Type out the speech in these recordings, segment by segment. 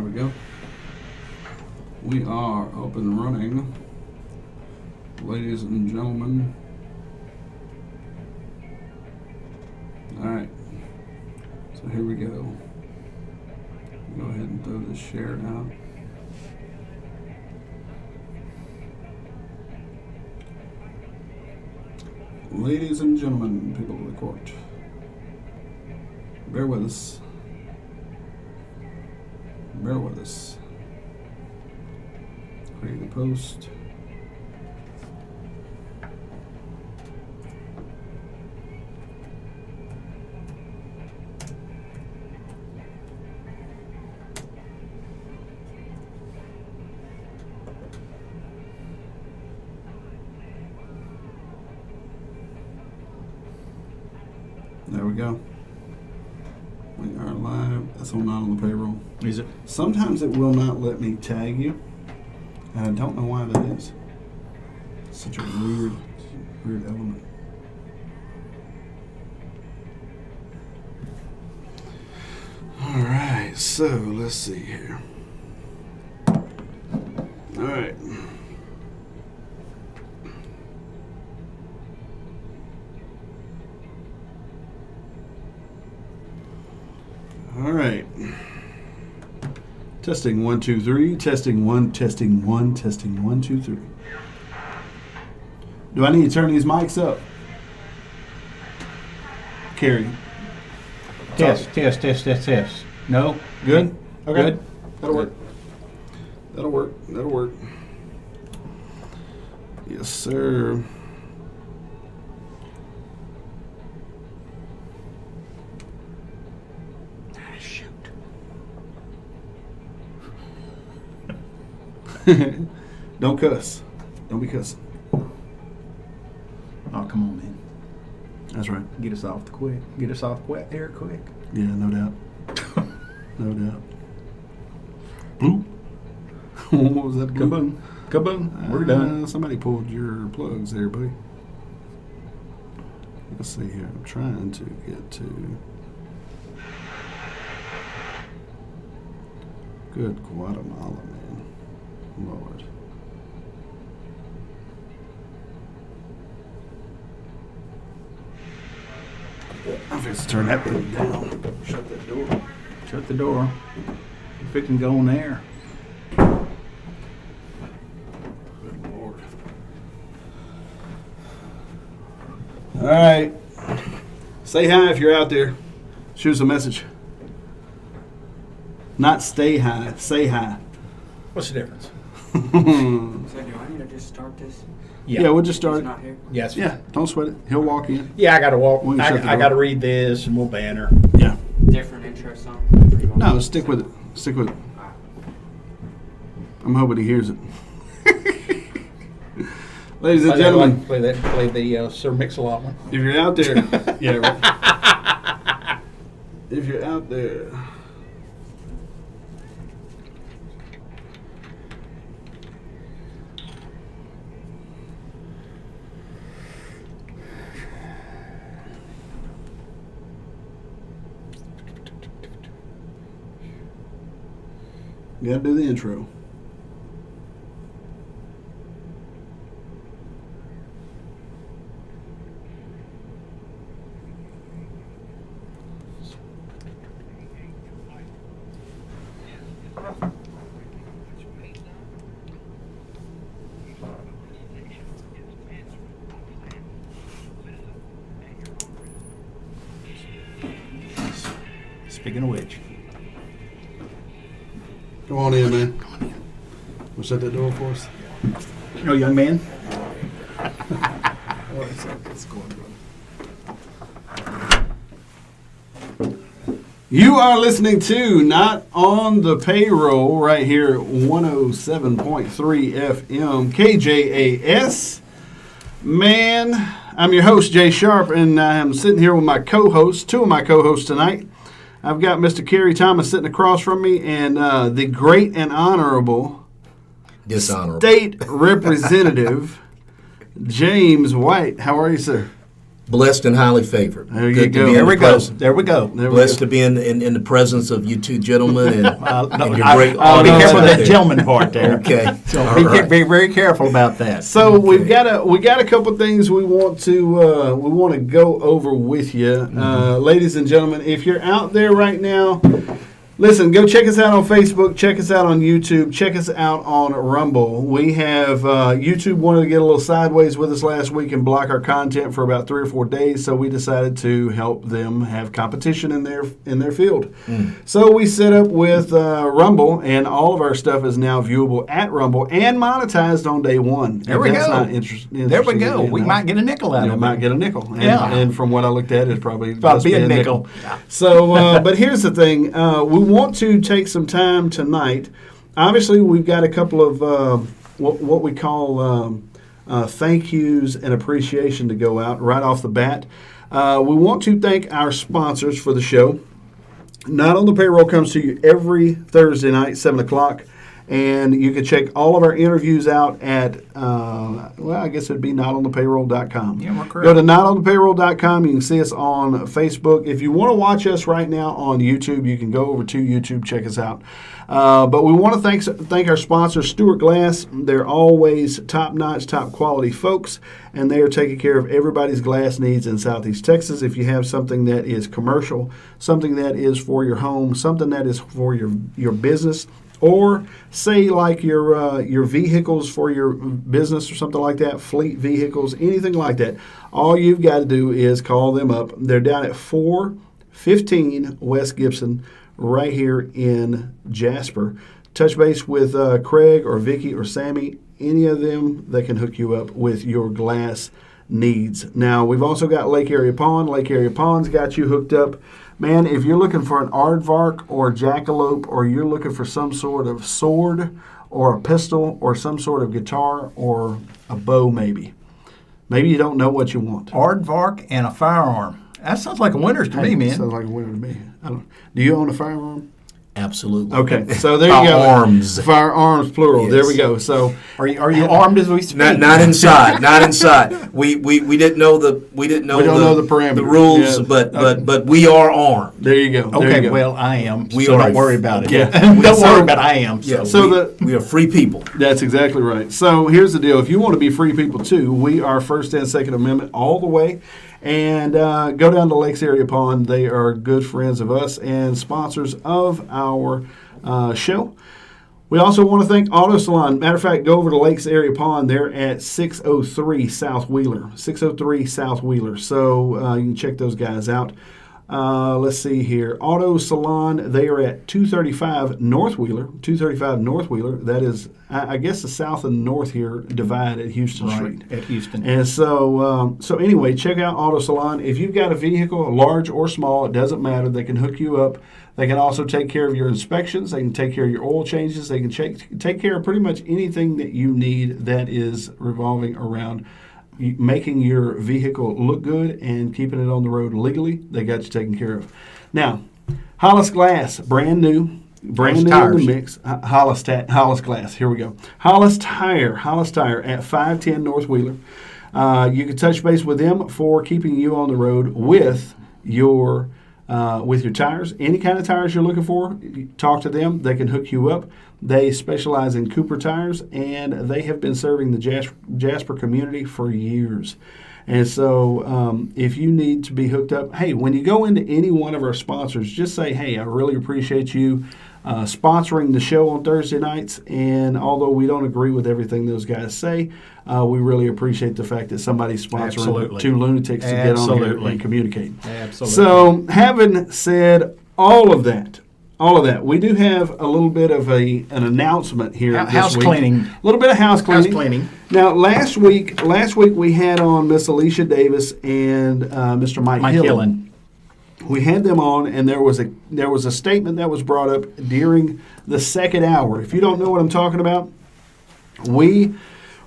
There we go. We are up and running. Ladies and gentlemen. Alright. So here we go. Go ahead and throw this share out. Ladies and gentlemen, people of the court. Bear with us. Bear with us. Create a post. There we go. We are live. That's not on the payroll. Is it? Sometimes it will not let me tag you. And I don't know why that is. It's such a weird element. All right, so let's see here. All right. All right. Testing 1, 2, 3. Testing 1, testing 1, testing 1, 2, 3. Do I need to turn these mics up? Carrie. Test. No? Good? Okay. Good? That'll work. That'll work. That'll work. Yes, sir. Don't cuss. Don't be cussing. Oh, come on, man. That's right. Get us off there quick. Yeah, no doubt. No doubt. Bloop. What was that? Bloop? Kaboom. We're done. Somebody pulled your plugs there, buddy. Let's see here. I'm trying to get to. Good Guatemala, man. Lord. I'm going to turn that thing down. Shut that door. Shut the door. If it can go in there. Good Lord. All right. Say hi if you're out there. Shoot us a message. Not stay high. Say hi. What's the difference? So do I need to just start this? Yeah, we'll just start He's it. not here? Yes. Yeah, don't sweat it. He'll walk in. Yeah, I got to walk. We can shut the I door. got to read this and we'll banner. Yeah. Different intro song? No, stick with it. Stick with it. I'm hoping he hears it. Ladies and gentlemen, Play the Sir Mix-a-Lot one. if you're out there, yeah, right. If you're out there, you gotta do the intro. Speaking of which. Come on in, man. Come on in. We'll shut that door for us. No, young man. It's going, brother. You are listening to Not on the Payroll right here at 107.3 FM KJAS. Man, I'm your host, Jay Sharp, and I'm sitting here with my co-hosts, two of my co-hosts tonight. I've got Mr. Kerry Thomas sitting across from me, and the great and honorable Dishonorable State Representative James White. How are you, sir? Blessed and highly favored. There you Good to go. be in There the we go. presence. There we go. There we Blessed go. to be in the presence of you two gentlemen and, and your I'll great be audience careful out of that there. gentleman part there. Okay. So All be, right. be very careful about that. So we got a couple things we want to go over with you, ladies and gentlemen. If you're out there right now, listen, go check us out on Facebook, check us out on YouTube, check us out on Rumble. We have YouTube wanted to get a little sideways with us last week and block our content for about 3 or 4 days, so we decided to help them have competition in their field. So we set up with Rumble, and all of our stuff is now viewable at Rumble and monetized on day one. There If we that's go. not interesting. There we go. We might get a nickel out You of it. might get a nickel. And, Yeah. and from what I looked at, it's probably Probably just a nickel. Yeah. So, but here's the thing. We want to take some time tonight. Obviously, we've got a couple of what we call thank yous and appreciation to go out right off the bat. We want to thank our sponsors for the show. Not on the Payroll comes to you every Thursday night, 7 o'clock. And you can check all of our interviews out at, I guess it'd be notonthepayroll.com. Yeah, we're correct. Go to notonthepayroll.com. You can see us on Facebook. If you want to watch us right now on YouTube, you can go over to YouTube, check us out. But we want to thank our sponsor, Stuart Glass. They're always top-notch, top-quality folks, and they are taking care of everybody's glass needs in Southeast Texas. If you have something that is commercial, something that is for your home, something that is for your business, or say like your vehicles for your business or something like that, fleet vehicles, anything like that, all you've got to do is call them up. They're down at 415 West Gibson, right here in Jasper. Touch base with Craig or Vicky or Sammy, any of them that can hook you up with your glass needs. Now, we've also got Lake Area Pond. Lake Area Pond's got you hooked up. Man, if you're looking for an aardvark or a jackalope, or you're looking for some sort of sword or a pistol or some sort of guitar or a bow maybe you don't know what you want. Aardvark and a firearm. That sounds like a winner's to me, man. Sounds like a winner to me. Do you own a firearm? Absolutely. Okay, so there you go. Firearms. Firearms, plural. Yes. There we go. So Are you armed as we speak? Not inside. Not inside. We didn't know the parameters. the rules, Yeah. but we are armed. there you go. There you Okay, go. well, I am. We so are don't a- worry about it. Yeah. Don't So- worry about I am. Yeah. So we are free people. That's exactly right. So here's the deal. If you want to be free people too, we are First and Second Amendment all the way. And go down to Lakes Area Pond. They are good friends of us and sponsors of our show. We also want to thank Auto Salon. Matter of fact, go over to Lakes Area Pond. They're at 603 South Wheeler. 603 South Wheeler. So you can check those guys out. Let's see here. Auto Salon, they are at 235 North Wheeler. 235 North Wheeler. That is, I guess, the south and north here divide at Houston Street. Right, at Houston. And so, anyway, check out Auto Salon. If you've got a vehicle, large or small, it doesn't matter. They can hook you up. They can also take care of your inspections. They can take care of your oil changes. They can take care of pretty much anything that you need that is revolving around making your vehicle look good and keeping it on the road legally. They got you taken care of. Now, Hollis Glass, brand new in the mix. Hollis Glass. Here we go. Hollis Tire at 510 North Wheeler. You can touch base with them for keeping you on the road with your tires. Any kind of tires you're looking for, talk to them. They can hook you up. They specialize in Cooper tires, and they have been serving the Jasper community for years. And so if you need to be hooked up, hey, when you go into any one of our sponsors, just say, hey, I really appreciate you sponsoring the show on Thursday nights. And although we don't agree with everything those guys say, we really appreciate the fact that somebody's sponsoring Absolutely. two lunatics to get on here Absolutely. and communicate. Absolutely. So having said all of that, we do have a little bit of an announcement here this House week. cleaning. A little bit of house cleaning. House cleaning. Now, last week we had on Miss Alicia Davis and Mr. Mike Hillen. We had them on, and there was a statement that was brought up during the second hour. If you don't know what I'm talking about, we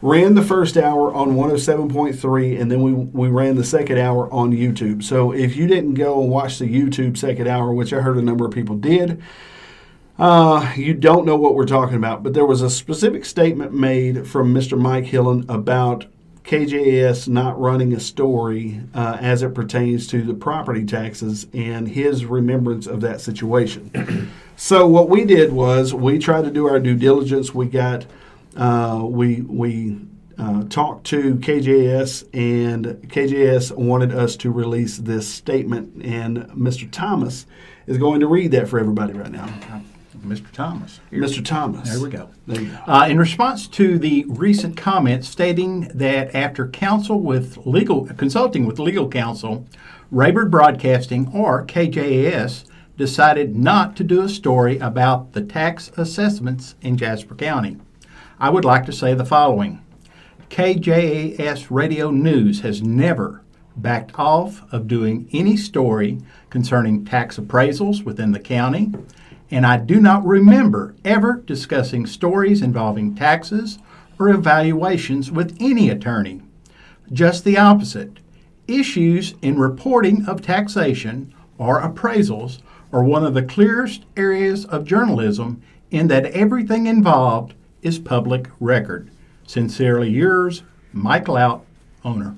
ran the first hour on 107.3, and then we ran the second hour on YouTube. So if you didn't go and watch the YouTube second hour, which I heard a number of people did, you don't know what we're talking about. But there was a specific statement made from Mr. Mike Hillen about KJAS not running a story as it pertains to the property taxes and his remembrance of that situation. So what we did was we tried to do our due diligence. We got we talked to KJAS, and KJAS wanted us to release this statement, and Mr. Thomas is going to read that for everybody right now. Mr. Thomas. Mr. Thomas. There we go. There you go. In response to the recent comments stating that after consulting with legal counsel, Rayburn Broadcasting, or KJAS, decided not to do a story about the tax assessments in Jasper County, I would like to say the following. KJAS Radio News has never backed off of doing any story concerning tax appraisals within the county, and I do not remember ever discussing stories involving taxes or evaluations with any attorney. Just the opposite. Issues in reporting of taxation or appraisals are one of the clearest areas of journalism in that everything involved is public record. Sincerely yours, Mike Lout, owner.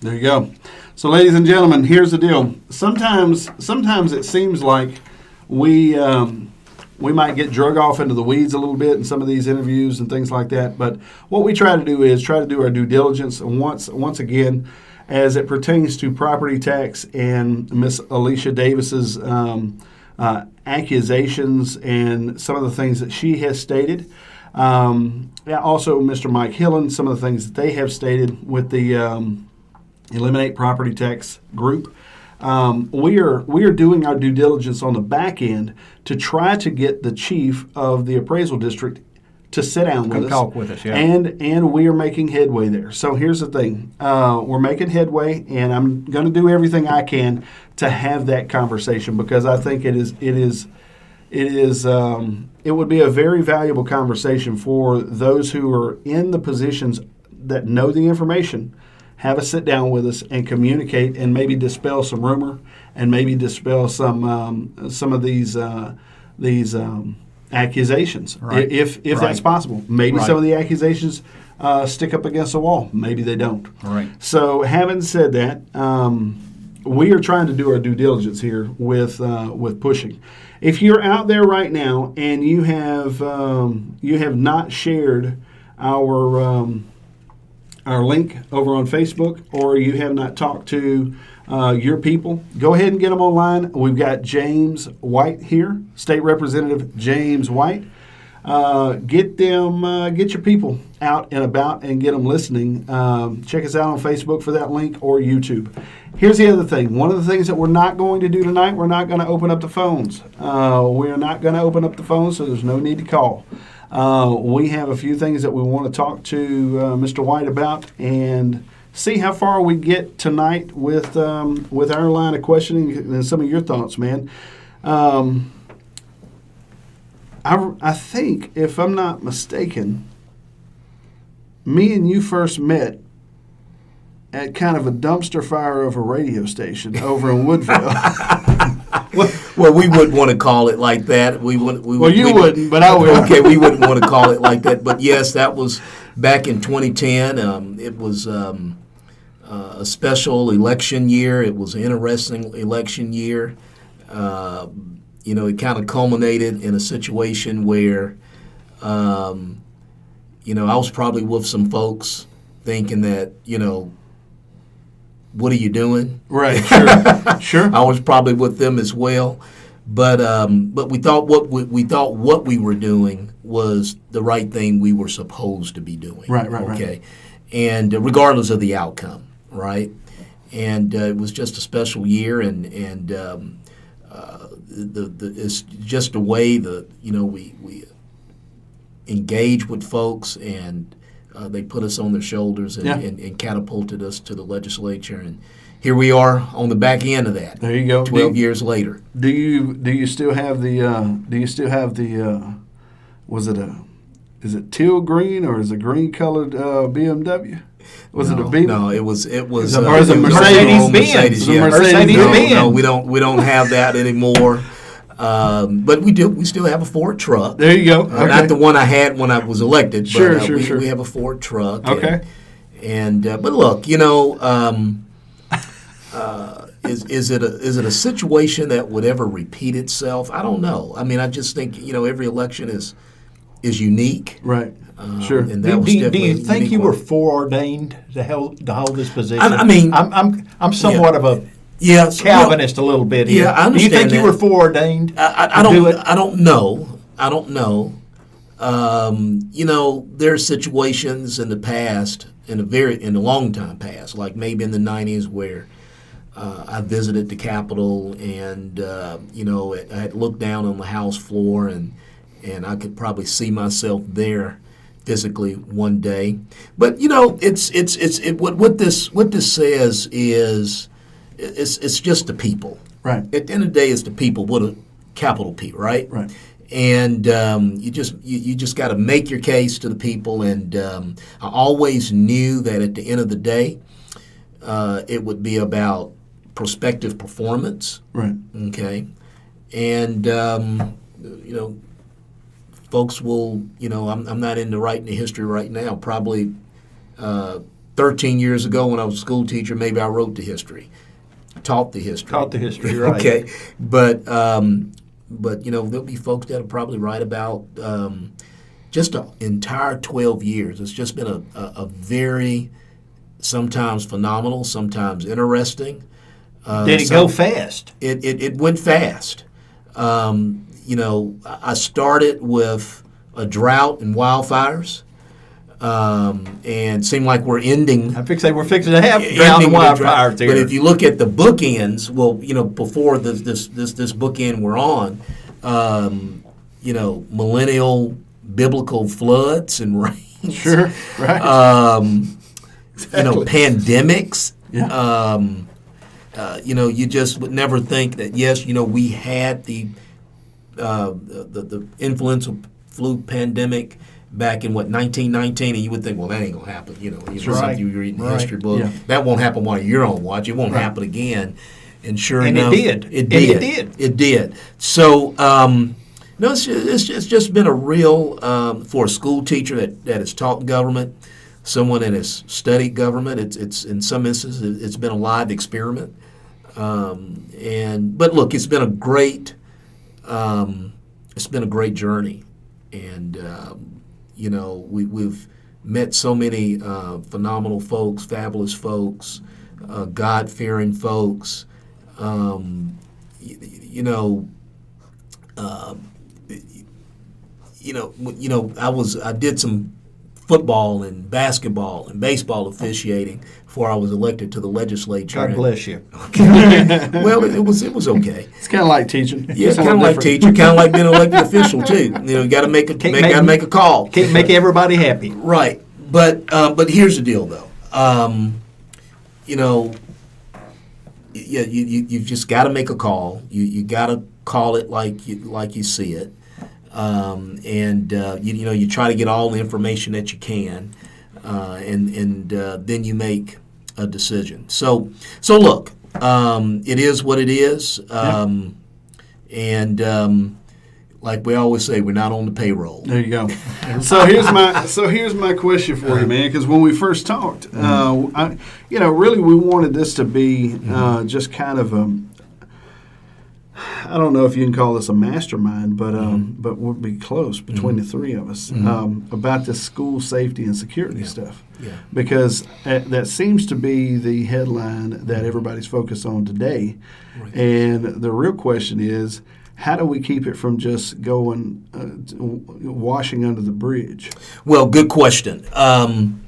There you go. So, ladies and gentlemen, here's the deal. Sometimes it seems like we might get drug off into the weeds a little bit in some of these interviews and things like that. But what we try to do is try to do our due diligence. And once again, as it pertains to property tax and Miss Alicia Davis's accusations and some of the things that she has stated. Also, Mr. Mike Hillen, some of the things that they have stated with the Eliminate Property Tax group. We are doing our due diligence on the back end to try to get the chief of the appraisal district to sit down with us. Talk with us, yeah. And we are making headway there. So here's the thing. We're making headway, and I'm going to do everything I can to have that conversation because I think it would be a very valuable conversation for those who are in the positions that know the information. Have a sit down with us and communicate and maybe dispel some rumor and maybe dispel some of these accusations, right. if right. that's possible. Maybe right. some of the accusations stick up against the wall. Maybe they don't. Right. So having said that, we are trying to do our due diligence here with pushing. If you're out there right now and you have not shared our link over on Facebook, or you have not talked to your people, go ahead and get them online. We've got James White here, State Representative James White. Get your people out and about and get them listening. Check us out on Facebook for that link or YouTube. Here's the other thing. One of the things that we're not going to do tonight, we're not going to open up the phones. We're not going to open up the phones, so there's no need to call. We have a few things that we want to talk to Mr. White about and see how far we get tonight with our line of questioning and some of your thoughts, man. I think, if I'm not mistaken, me and you first met at kind of a dumpster fire of a radio station over in Woodville. Well, we wouldn't want to call it like that. You wouldn't, but I would. Okay, we wouldn't want to call it like that. But yes, that was back in 2010. It was a special election year. It was an interesting election year. It kind of culminated in a situation where, I was probably with some folks thinking that, what are you doing? Right, sure, sure. I was probably with them as well, but we thought what we were doing was the right thing we were supposed to be doing. Right. Okay, and regardless of the outcome, right? And it was just a special year, and it's just the way we engage with folks, and they put us on their shoulders and catapulted us to the legislature, and here we are on the back end of that. There you go. 12 years later. Do you still have the is it teal green or is it green colored BMW? Was it a Beamer? No, it was or Mercedes Mercedes-Benz. Yeah. Mercedes-Benz. No, we don't have that anymore. But we still have a Ford truck. There you go. Okay. Not the one I had when I was elected, but sure. we have a Ford truck. Okay. And but look, is it a situation that would ever repeat itself? I don't know. I mean, I just think every election is unique. Right. Sure. And that Do, was do definitely you a think unique you were one. foreordained to hold this position? I mean, I'm somewhat of a Yeah, Calvinist a little bit here. Yeah, I Do you think understand you that. were foreordained I to do don't. it? I don't know. I don't know. There are situations in the past, in a long time past, like maybe in the '90s, where I visited the Capitol, and I had looked down on the House floor, and I could probably see myself there physically one day. But what this says is it's just the people. Right. At the end of the day, it's the people with a capital P, right? Right. And you just got to make your case to the people. And I always knew that at the end of the day, it would be about prospective performance. Right. Okay. And folks will. I'm not into writing the history right now. Probably 13 years ago, when I was a school teacher, maybe I wrote the history, taught the history. Right. Okay. But there'll be folks that'll probably write about just the entire 12 years. It's just been a very, sometimes phenomenal, sometimes interesting. Did it go fast? It went fast. I started with a drought and wildfires, and seemed like we're ending. I think we're fixing to have drought and wildfires here. But if you look at the bookends, before this bookend we're on, millennial biblical floods and rains. Sure. Right. Exactly. Pandemics. Yeah. You just would never think that. Yes, we had the influenza flu pandemic back in 1919, and you would think, well, that ain't gonna happen. Something you read in the history book. Yeah. That won't happen while you're on watch. It won't happen again. And sure And it enough, did. It And did. it did. It did. So, it's just been a real for a school teacher that has taught government, someone that has studied government. It's in some instances it's been a live experiment. But look, it's been a great journey, and we've met so many phenomenal folks, fabulous folks, God-fearing folks. I did some football and basketball and baseball officiating before I was elected to the legislature. God bless you. Well, it was okay. It's kind of like teaching. Yeah, Just a kind of little like different. teacher, kind of like being an elected official too. You got to make a call. Can't make everybody happy. Right, but here's the deal though. You've just got to make a call. You got to call it like you see it, you try to get all the information that you can, and then you make a decision. So look, it is what it is, and like we always say, we're not on the payroll. There you go. So here's my question for you, man. Because when we first talked, really we wanted this to be just kind of I don't know if you can call this a mastermind, but we'll be close between the three of us about this school safety and security stuff. Yeah. Because that seems to be the headline that everybody's focused on today, Right. and the real question is, how do we keep it from just going washing under the bridge? Well, good question. When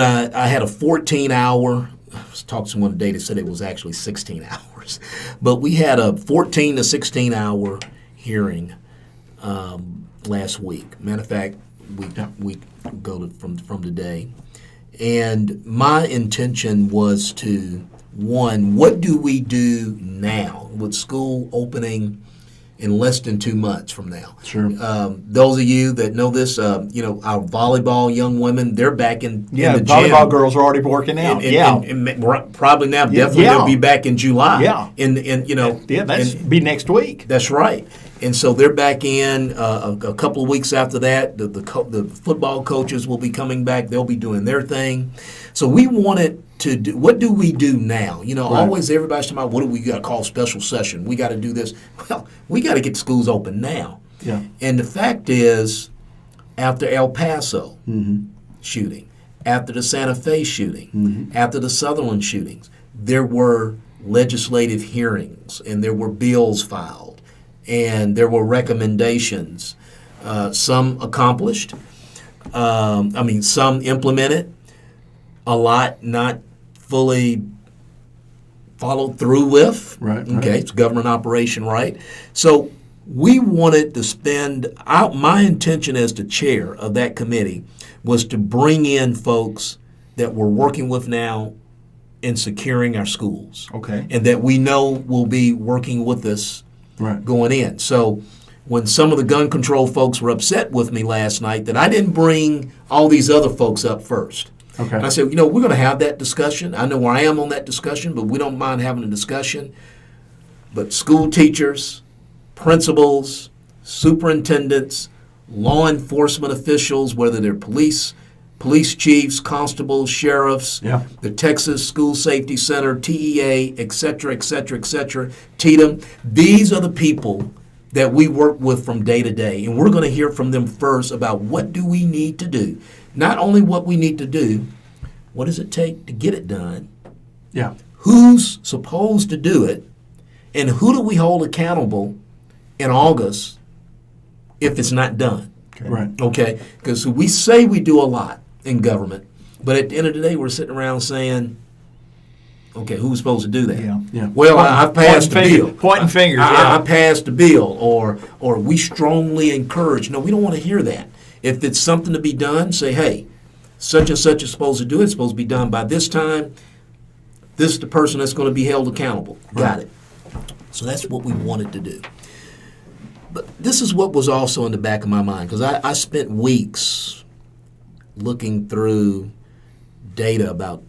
I had a 14-hour, I was talking to someone today that said it was actually 16 hours, but we had a 14 to 16-hour hearing last week. Matter of fact, we go from today, and my intention was to, one, what do we do now with school opening in less than 2 months from now. Sure. Those of you that know this, our volleyball young women, they're back in the gym. Volleyball girls are already working out. And probably now, definitely Yeah. they'll be back in July. Yeah. That's be next week. That's right. And so they're back in a couple of weeks after that. The football coaches will be coming back. They'll be doing their thing. So we wanted to do, what do we do now? Right. Always everybody's talking about, what do we got to call special session? We got to do this. Well, we got to get schools open now. Yeah. And the fact is, after El Paso shooting, after the Santa Fe shooting, after the Sutherland shootings, there were legislative hearings and there were bills filed and there were recommendations. Some accomplished, some implemented, a lot not fully followed through with. Right. Okay, it's government operation, right? So we wanted to spend my intention as the chair of that committee was to bring in folks that we're working with now in securing our schools. Okay. And that we know will be working with us Right. going in. So when some of the gun control folks were upset with me last night that I didn't bring all these other folks up first. Okay. And I said, we're going to have that discussion. I know where I am on that discussion, but we don't mind having a discussion. But school teachers, principals, superintendents, law enforcement officials, whether they're police chiefs, constables, sheriffs, Yeah. the Texas School Safety Center, TEA, et cetera, TETM, these are the people that we work with from day to day. And we're going to hear from them first about what do we need to do. Not only what we need to do, what does it take to get it done? Yeah. Who's supposed to do it? And who do we hold accountable in August if it's not done? Right. Okay? Because we say we do a lot in government, but at the end of the day, we're sitting around saying, okay, who's supposed to do that? Yeah. Yeah. Well, I've passed the bill. Pointing fingers. I passed the bill, or we strongly encourage. No, we don't want to hear that. If it's something to be done, say, hey, such and such is supposed to do it. It's supposed to be done by this time. This is the person that's going to be held accountable. Got it. So that's what we wanted to do. But this is what was also in the back of my mind, because I spent weeks looking through data about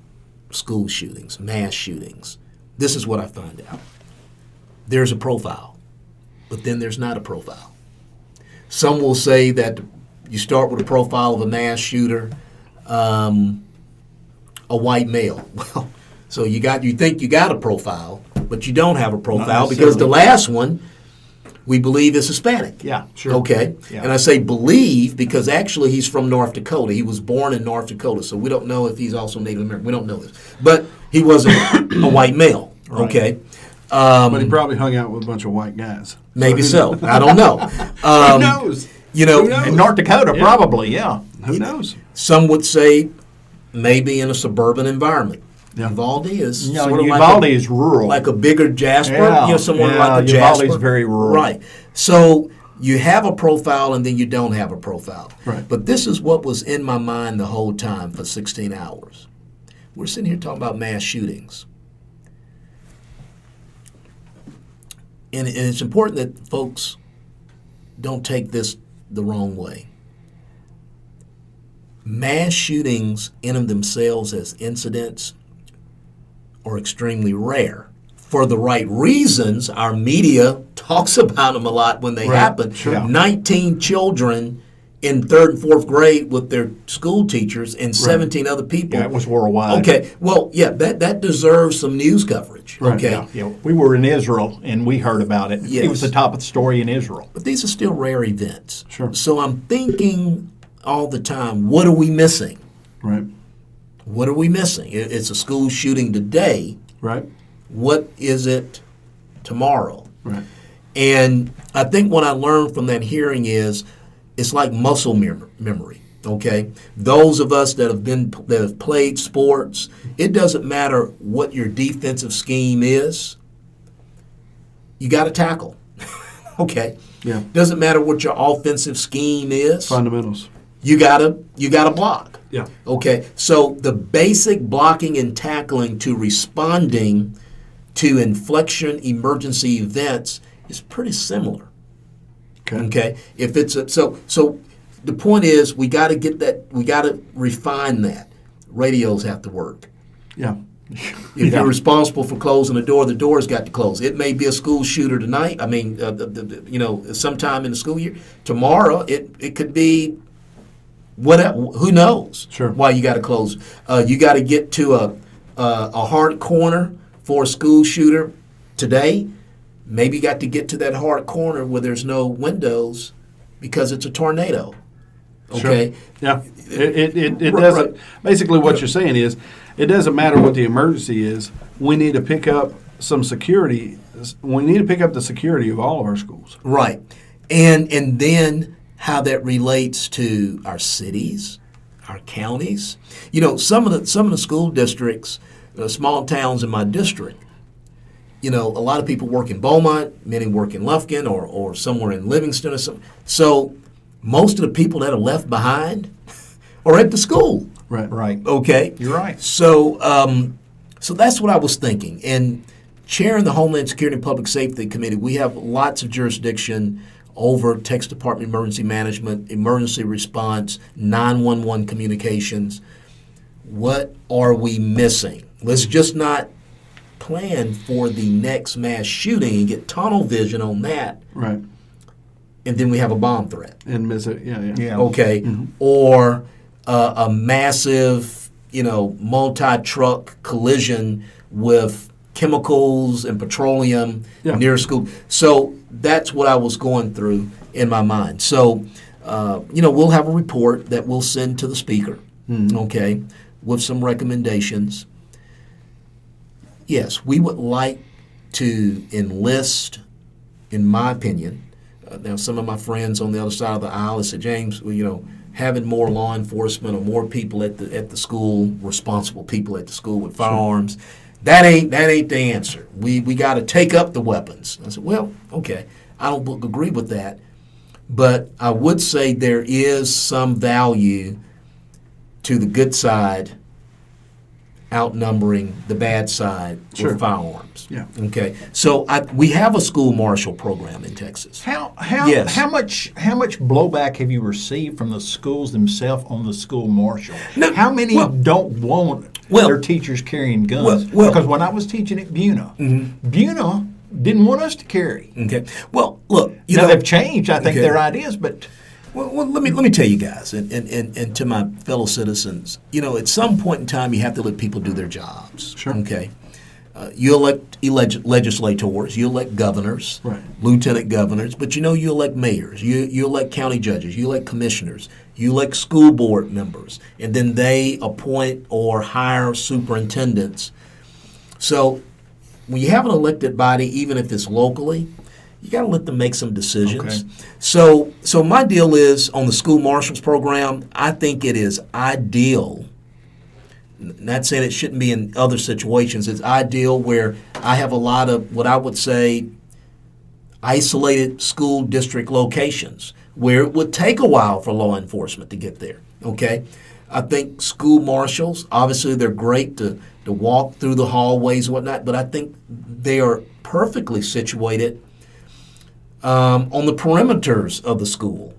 school shootings, mass shootings. This is what I find out. There's a profile, but then there's not a profile. Some will say that you start with a profile of a mass shooter, a white male. Well, so you think you got a profile, but you don't have a profile because the last one we believe is Hispanic. Yeah, sure. Okay? Yeah. And I say believe because actually he's from North Dakota. He was born in North Dakota, so we don't know if he's also Native American. We don't know this. But he wasn't a white male. Right. Okay? But he probably hung out with a bunch of white guys. Maybe so. I don't know. Who knows? You know, Who knows? In North Dakota, probably, yeah. Who knows? some would say maybe in a suburban environment. Yeah. Uvalde is No, sort of Uvalde is rural. like a bigger Jasper, Yeah, someone yeah, like a Uvalde's Jasper. very rural. Right. So you have a profile and then you don't have a profile. Right. But this is what was in my mind the whole time for 16 hours. We're sitting here talking about mass shootings. And it's important that folks don't take this the wrong way. Mass shootings in of themselves as incidents are extremely rare. For the right reasons, our media talks about them a lot when they Right, happen. sure. 19 children in 3rd and 4th grade with their school teachers and 17 other people. Yeah, it was worldwide. Okay, well, yeah, that deserves some news coverage. Right. Okay, Yeah, yeah. We were in Israel and we heard about it. Yes. It was the top of the story in Israel. but these are still rare events. Sure. So I'm thinking all the time, what are we missing? Right. What are we missing? It's a school shooting today. Right. What is it tomorrow? Right. And I think what I learned from that hearing is it's like muscle memory. Okay, those of us that have played sports, it doesn't matter what your defensive scheme is. You got to tackle. Okay. Yeah. Doesn't matter what your offensive scheme is. Fundamentals. You gotta block. Yeah. Okay, so the basic blocking and tackling to responding to inflection emergency events is pretty similar. Okay. If it's so the point is we got to get that. We got to refine that. Radios have to work. Yeah. If you're responsible for closing the door's got to close. It may be a school shooter tonight. I mean, sometime in the school year. Tomorrow, it could be whatever. Who knows? Sure. Why you got to close? You got to get to a hard corner for a school shooter today. Maybe you got to get to that hard corner where there's no windows because it's a tornado. Okay. Sure. Yeah. It doesn't. Right. Basically, what you're saying is, it doesn't matter what the emergency is. We need to pick up some security. We need to pick up the security of all of our schools. Right. And then how that relates to our cities, our counties. Some of the school districts, small towns in my district, a lot of people work in Beaumont, many work in Lufkin or somewhere in Livingston or something. So most of the people that are left behind are at the school. Right. Okay. You're right. So so that's what I was thinking. And chairing the Homeland Security and Public Safety Committee, we have lots of jurisdiction over Texas Department of Emergency Management, emergency response, 911 communications. What are we missing? Let's just not plan for the next mass shooting and get tunnel vision on that, Right. and then we have a bomb threat. And miss it. Yeah. Yeah. Okay, or a massive, multi-truck collision with chemicals and petroleum near school. So that's what I was going through in my mind. So, we'll have a report that we'll send to the speaker, okay, with some recommendations. Yes, we would like to enlist, in my opinion. Now, some of my friends on the other side of the aisle have said, James, having more law enforcement or more people at the school, responsible people at the school with firearms, that ain't the answer. We got to take up the weapons. I said, well, okay, I don't agree with that, but I would say there is some value to the good side outnumbering the bad side with firearms. Yeah. Okay. So we have a school marshal program in Texas. Yes. How much blowback have you received from the schools themselves on the school marshal? No, how many don't want their teachers carrying guns? Because when I was teaching at Buna, Buna didn't want us to carry. Okay. Well, look, Now they've changed, I think, their ideas, but Well, let me tell you guys, and to my fellow citizens, at some point in time, you have to let people do their jobs. Sure. Okay. You elect legislators, you elect governors, Right. lieutenant governors, but you elect mayors, you elect county judges, you elect commissioners, you elect school board members, and then they appoint or hire superintendents. So when you have an elected body, even if it's locally, you got to let them make some decisions. Okay. So my deal is on the school marshals program, I think it is ideal. Not saying it shouldn't be in other situations. It's ideal where I have a lot of what I would say isolated school district locations where it would take a while for law enforcement to get there. Okay? I think school marshals, obviously they're great to walk through the hallways and whatnot, but I think they are perfectly situated on the perimeters of the school.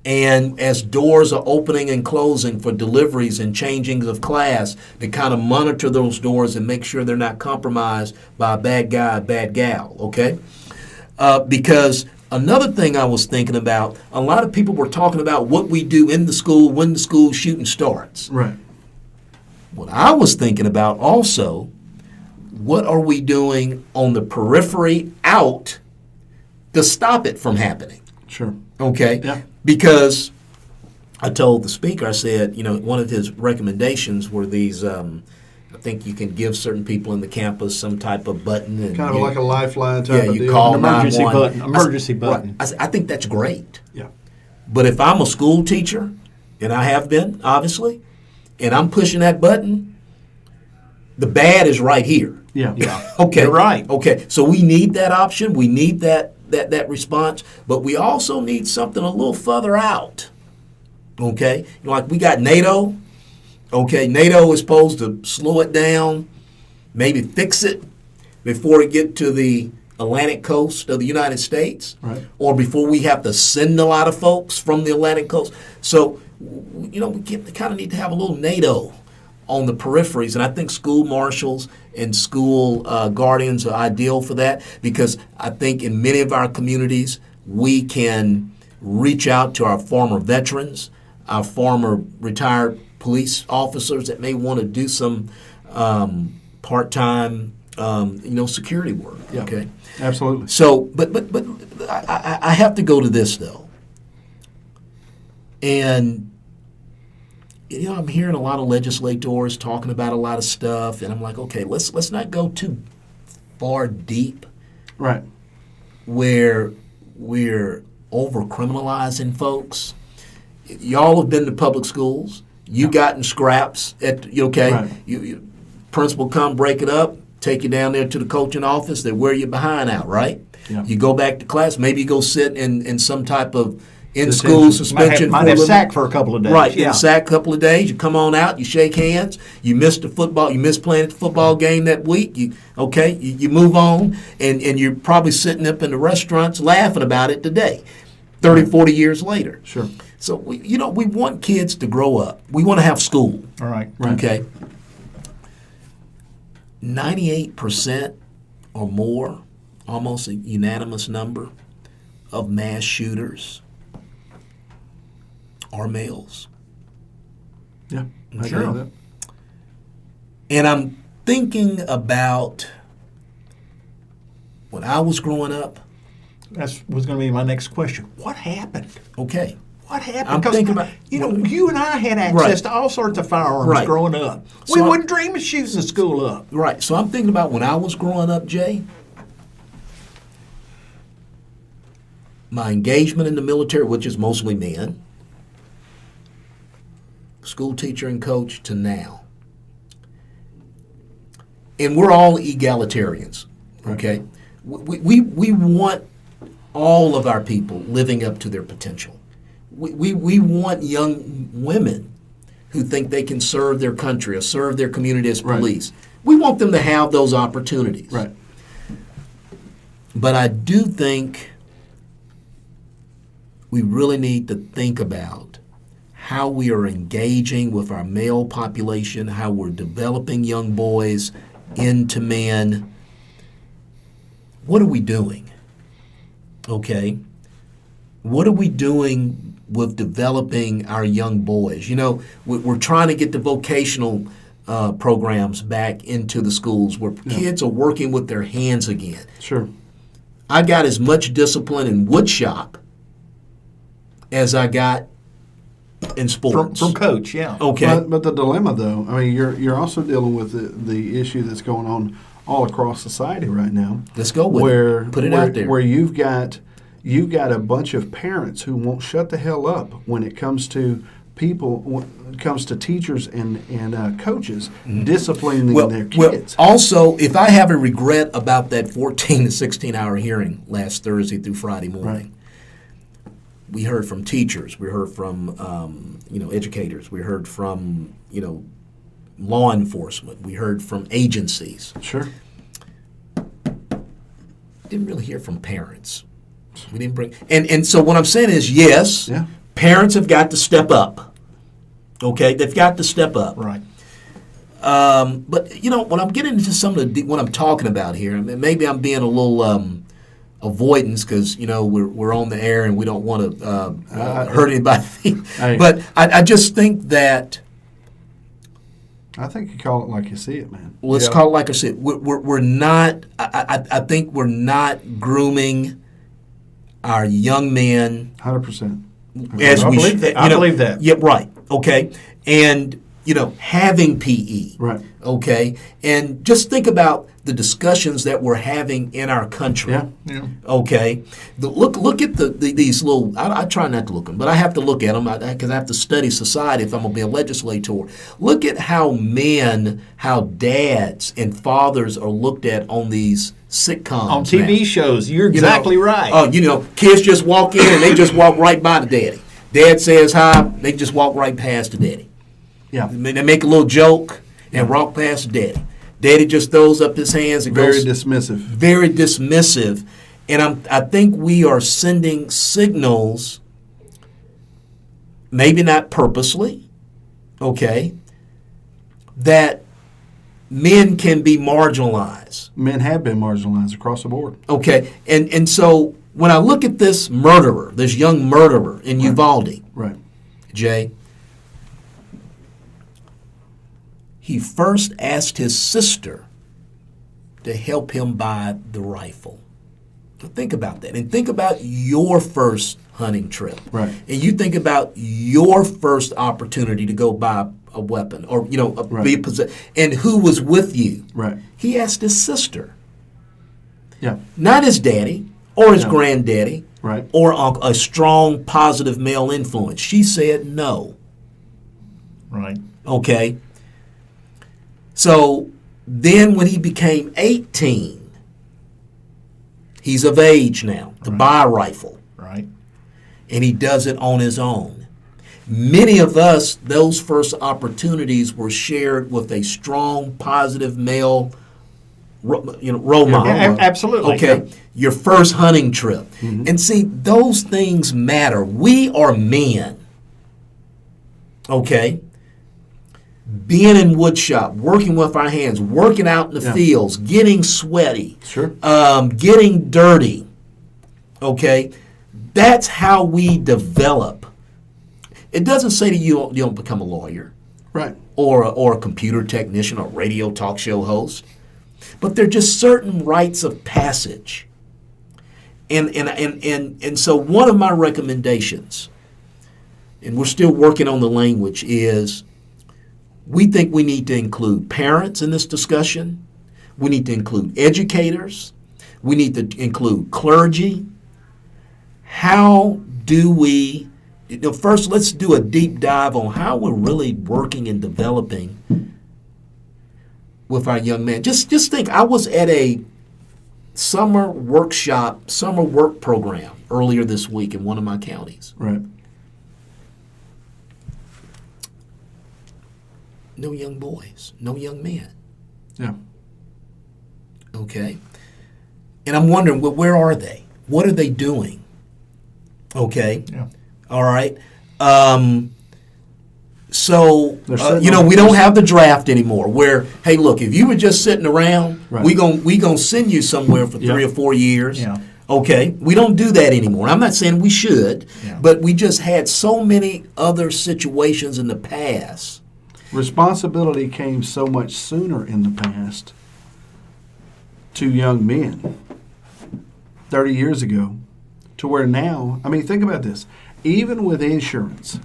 And as doors are opening and closing for deliveries and changings of class, to kind of monitor those doors and make sure they're not compromised by a bad guy, a bad gal, okay? Because another thing I was thinking about, a lot of people were talking about what we do in the school when the school shooting starts. Right. What I was thinking about also, what are we doing on the periphery out to stop it from happening? Sure. Okay? Yeah. Because I told the speaker, I said, one of his recommendations were these, I think you can give certain people in the campus some type of button. And Kind of like a lifeline type of you deal. call An emergency 911. button. Emergency button. I said, I think that's great. Yeah. But if I'm a school teacher, and I have been, obviously, and I'm pushing that button, the bad is right here. Yeah. yeah, Okay. you're right. Okay. So we need that option. We need that response, but we also need something a little further out. Okay? Like we got NATO. Okay, NATO is supposed to slow it down, maybe fix it before it get to the Atlantic coast of the United States, Right. or before we have to send a lot of folks from the Atlantic coast. So, we kind of need to have a little NATO on the peripheries, and I think school marshals and school guardians are ideal for that, because I think in many of our communities we can reach out to our former veterans, our former retired police officers that may want to do some part-time, security work. Yeah. Okay. Absolutely. So, but I have to go to this though, and I'm hearing a lot of legislators talking about a lot of stuff, and I'm like, okay, let's not go too far deep Right. where we're over criminalizing folks. Y'all have been to public schools. You gotten scraps Right. You principal come break it up, take you down there to the coaching office. They wear you behind out, right? Yeah. You go back to class. Maybe you go sit in some type of in-school Detention. suspension. Might for a have little- sacked for a couple of days. Right, in Yeah. a sack a couple of days. You come on out, you shake hands. You missed the football. You missed playing at the football game that week. You move on, and you're probably sitting up in the restaurants laughing about it today, 30, 40 years later. Sure. So we want kids to grow up. We want to have school. All right. Right. Okay. 98% or more, almost a unanimous number, of mass shooters are males. Yeah. I Sure. agree with that. And I'm thinking about when I was growing up. That was going to be my next question. What happened? Okay. What happened? I'm 'Cause, thinking about- you and I had access Right. to all sorts of firearms Right. growing up. So We I- wouldn't dream of shooting the school up. Right. So I'm thinking about when I was growing up, Jay. My engagement in the military, which is mostly men, school teacher and coach, to now. And we're all egalitarians, okay? We want all of our people living up to their potential. We want young women who think they can serve their country or serve their community as Right. police. We want them to have those opportunities. Right. But I do think we really need to think about how we are engaging with our male population, how we're developing young boys into men. What are we doing? Okay? What are we doing with developing our young boys? We're trying to get the vocational programs back into the schools where kids are working with their hands again. Sure. I got as much discipline in wood shop as I got in sports. From coach, yeah. Okay. But the dilemma, though, I mean, you're also dealing with the issue that's going on all across society right now. Let's go with where it. Put it where, out there. Where you've got a bunch of parents who won't shut the hell up when it comes to people, when it comes to teachers and coaches disciplining their kids. Also, if I have a regret about that 14 to 16-hour hearing last Thursday through Friday morning, Right. we heard from teachers, we heard from educators, we heard from law enforcement, we heard from agencies. Sure. Didn't really hear from parents. We didn't bring and so what I'm saying is yes, Yeah. parents have got to step up. Okay, they've got to step up. Right. But when I'm getting into some of what I'm talking about here, I mean, maybe I'm being a little avoidance because we're on the air and we don't want to hurt anybody. But I just think that I think you call it like you see it, man. let's call it like I said. We're not. I think we're not grooming our young men 100%. as I we believe should. that. I believe that. Yeah. Right. Okay. And having PE. Right. Okay. And just think about the discussions that we're having in our country. Yeah. Yeah. Okay. Look at these little. I try not to look at them, but I have to look at them because I have to study society if I'm going to be a legislator. Look at how dads and fathers are looked at on these sitcoms On TV now. shows, you're exactly right. Oh, kids just walk in and they just walk right by the daddy. Dad says hi, they just walk right past the daddy. Yeah. They make a little joke and walk past the daddy. Daddy just throws up his hands and Very goes dismissive. very dismissive. And I think we are sending signals, maybe not purposely, okay, that men can be marginalized. Men have been marginalized across the board. Okay, and so when I look at this murderer, this young murderer in Uvalde, Right. Jay, he first asked his sister to help him buy the rifle. So think about that, and think about your first hunting trip, Right. and you think about your first opportunity to go buy a weapon, or be possessed, and who was with you. Right. He asked his sister, Yeah. not his daddy or his No. granddaddy, Right. or a strong positive male influence. She said no. Right. Okay. So then when he became 18, he's of age now to buy a rifle, Right. and he does it on his own. Many of us, those first opportunities were shared with a strong, positive male, role model. Absolutely. Okay, your first hunting trip. And see, those things matter. We are men. Okay? Being in woodshop, working with our hands, working out in the fields, getting sweaty, Sure. getting dirty. Okay? That's how we develop. It doesn't say that you don't become a lawyer Right. or a computer technician or radio talk show host. But there are just certain rites of passage. And so one of my recommendations, and we're still working on the language, is we think we need to include parents in this discussion. We need to include educators. We need to include clergy. How do we, first let's do a deep dive on how we're really working and developing with our young man. Just think, I was at a summer work program earlier this week in one of my counties. Right. No young boys, no young men. Yeah. Okay. And I'm wondering, well, where are they? What are they doing? Okay. Yeah. All right. So, They're sitting on- we don't have the draft anymore where, hey, look, if you were just sitting around, Right. we gonna send you somewhere for 3 or 4 years. Yeah. Okay. We don't do that anymore. I'm not saying we should, Yeah. but we just had so many other situations in the past. Responsibility came so much sooner in the past to young men 30 years ago to where now, I mean, think about this. Even with insurance,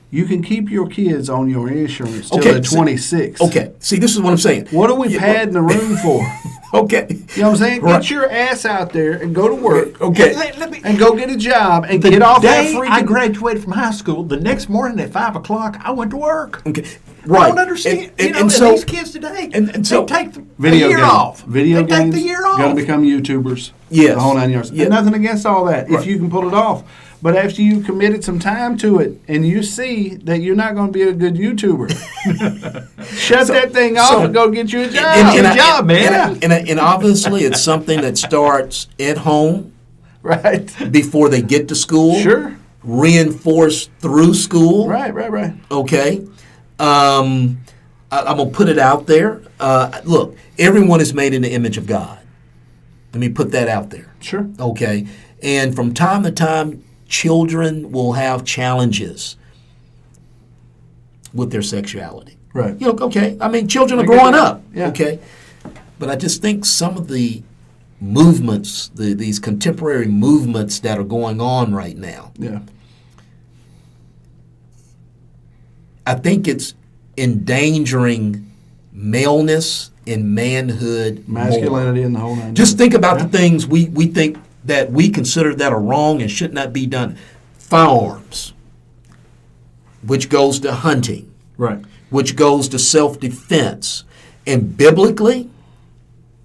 you can keep your kids on your insurance till they're 26. Okay. See, this is what I'm saying. What are we padding the room for? Okay. You know what I'm saying? Right. Get your ass out there and go to work. Okay. And go get a job and The get off that day freaking... I graduated from high school, the next morning at 5 o'clock, I went to work. Okay. Right. I don't understand. And so these kids today, and so they take the Video year games. off. Video they games. take the year off. Got to become YouTubers. Yes. The whole 9 yards. Yeah. And nothing against all that Right. if you can pull it off. But after you committed some time to it and you see that you're not going to be a good YouTuber, shut that thing off and go get you a job. Good job, man. And obviously, it's something that starts at home Right. before they get to school. Sure. Reinforced through school. Right. Okay. I'm going to put it out there. Look, everyone is made in the image of God. Let me put that out there. Sure. Okay. And from time to time, children will have challenges with their sexuality. Right. Okay. I mean, children are I get growing that. up. Yeah. Okay. But I just think some of the movements, these contemporary movements that are going on right now, Yeah. I think it's endangering maleness and manhood more. Masculinity in the whole 9 Just yards. think about Yeah. the things we think that we consider that are wrong and should not be done. Firearms, which goes to hunting, Right. which goes to self-defense. And biblically,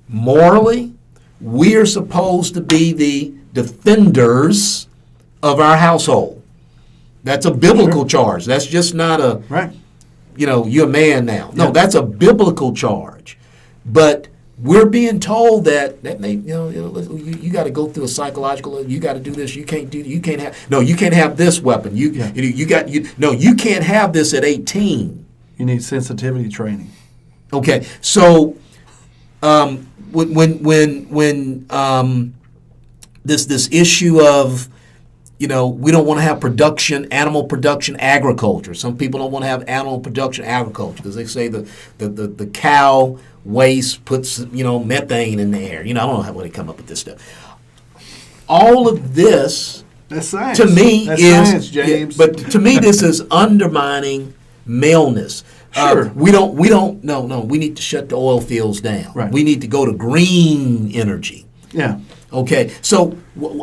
morally, we are supposed to be the defenders of our household. That's a biblical charge. That's just not a, Right. you're a man now. No, Yeah. that's a biblical charge. but we're being told that may, you got to go through a psychological. You got to do this. You can't do. You can't have. No, you can't have this weapon. You can't have this at 18. You need sensitivity training. Okay, so when this issue of we don't want to have animal production agriculture. Some people don't want to have animal production agriculture because they say the cow waste puts methane in the air. I don't know how they come up with this stuff. All of this, that's science. To me, that's is science, James. But to me, this is undermining maleness. Sure. We don't. No. We need to shut the oil fields down. Right. We need to go to green energy. Yeah. Okay. So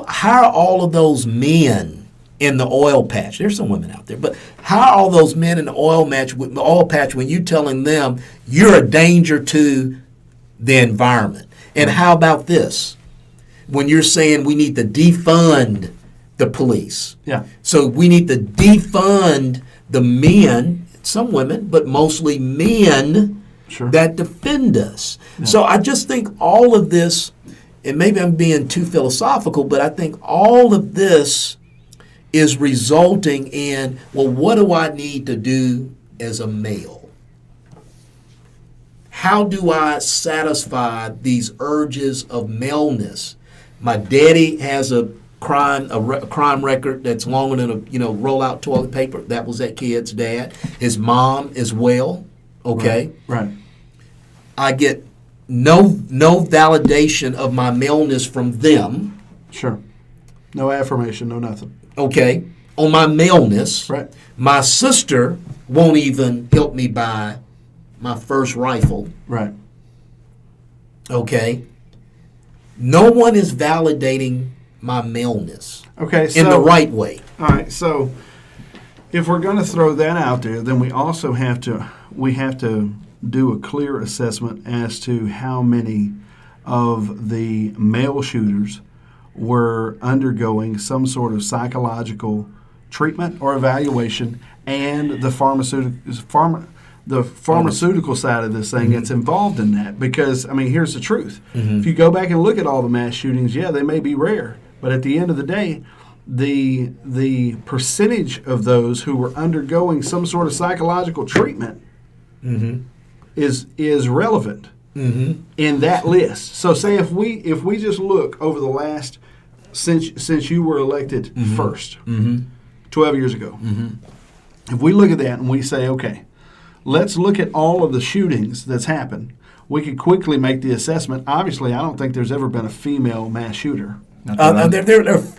how are all of those men in the oil patch? There's some women out there, but how are all those men in the oil patch when you're telling them you're a danger to the environment? And how about this? When you're saying we need to defund the police. Yeah. So we need to defund the men, some women, but mostly men that defend us. Yeah. So I just think all of this, and maybe I'm being too philosophical, but I think all of this is resulting in, well, what do I need to do as a male? How do I satisfy these urges of maleness? My daddy has a crime record that's longer than a roll-out toilet paper. That was that kid's dad. His mom as well. Okay. Right. I get no validation of my maleness from them. Sure. No affirmation. No nothing. Okay. On my maleness. Right. My sister won't even help me buy my first rifle. Right. Okay. No one is validating my maleness. Okay, so, in the right way. All right, so if we're going to throw that out there, then we also have to do a clear assessment as to how many of the male shooters were undergoing some sort of psychological treatment or evaluation, and the pharmaceutical side of this thing that's involved in that. Because, here's the truth. If you go back and look at all the mass shootings, they may be rare. But at the end of the day, the percentage of those who were undergoing some sort of psychological treatment is relevant in that list. So say if we just look over the last since you were elected first, 12 years ago, if we look at that and we say, okay, let's look at all of the shootings that's happened, we could quickly make the assessment. Obviously, I don't think there's ever been a female mass shooter. There are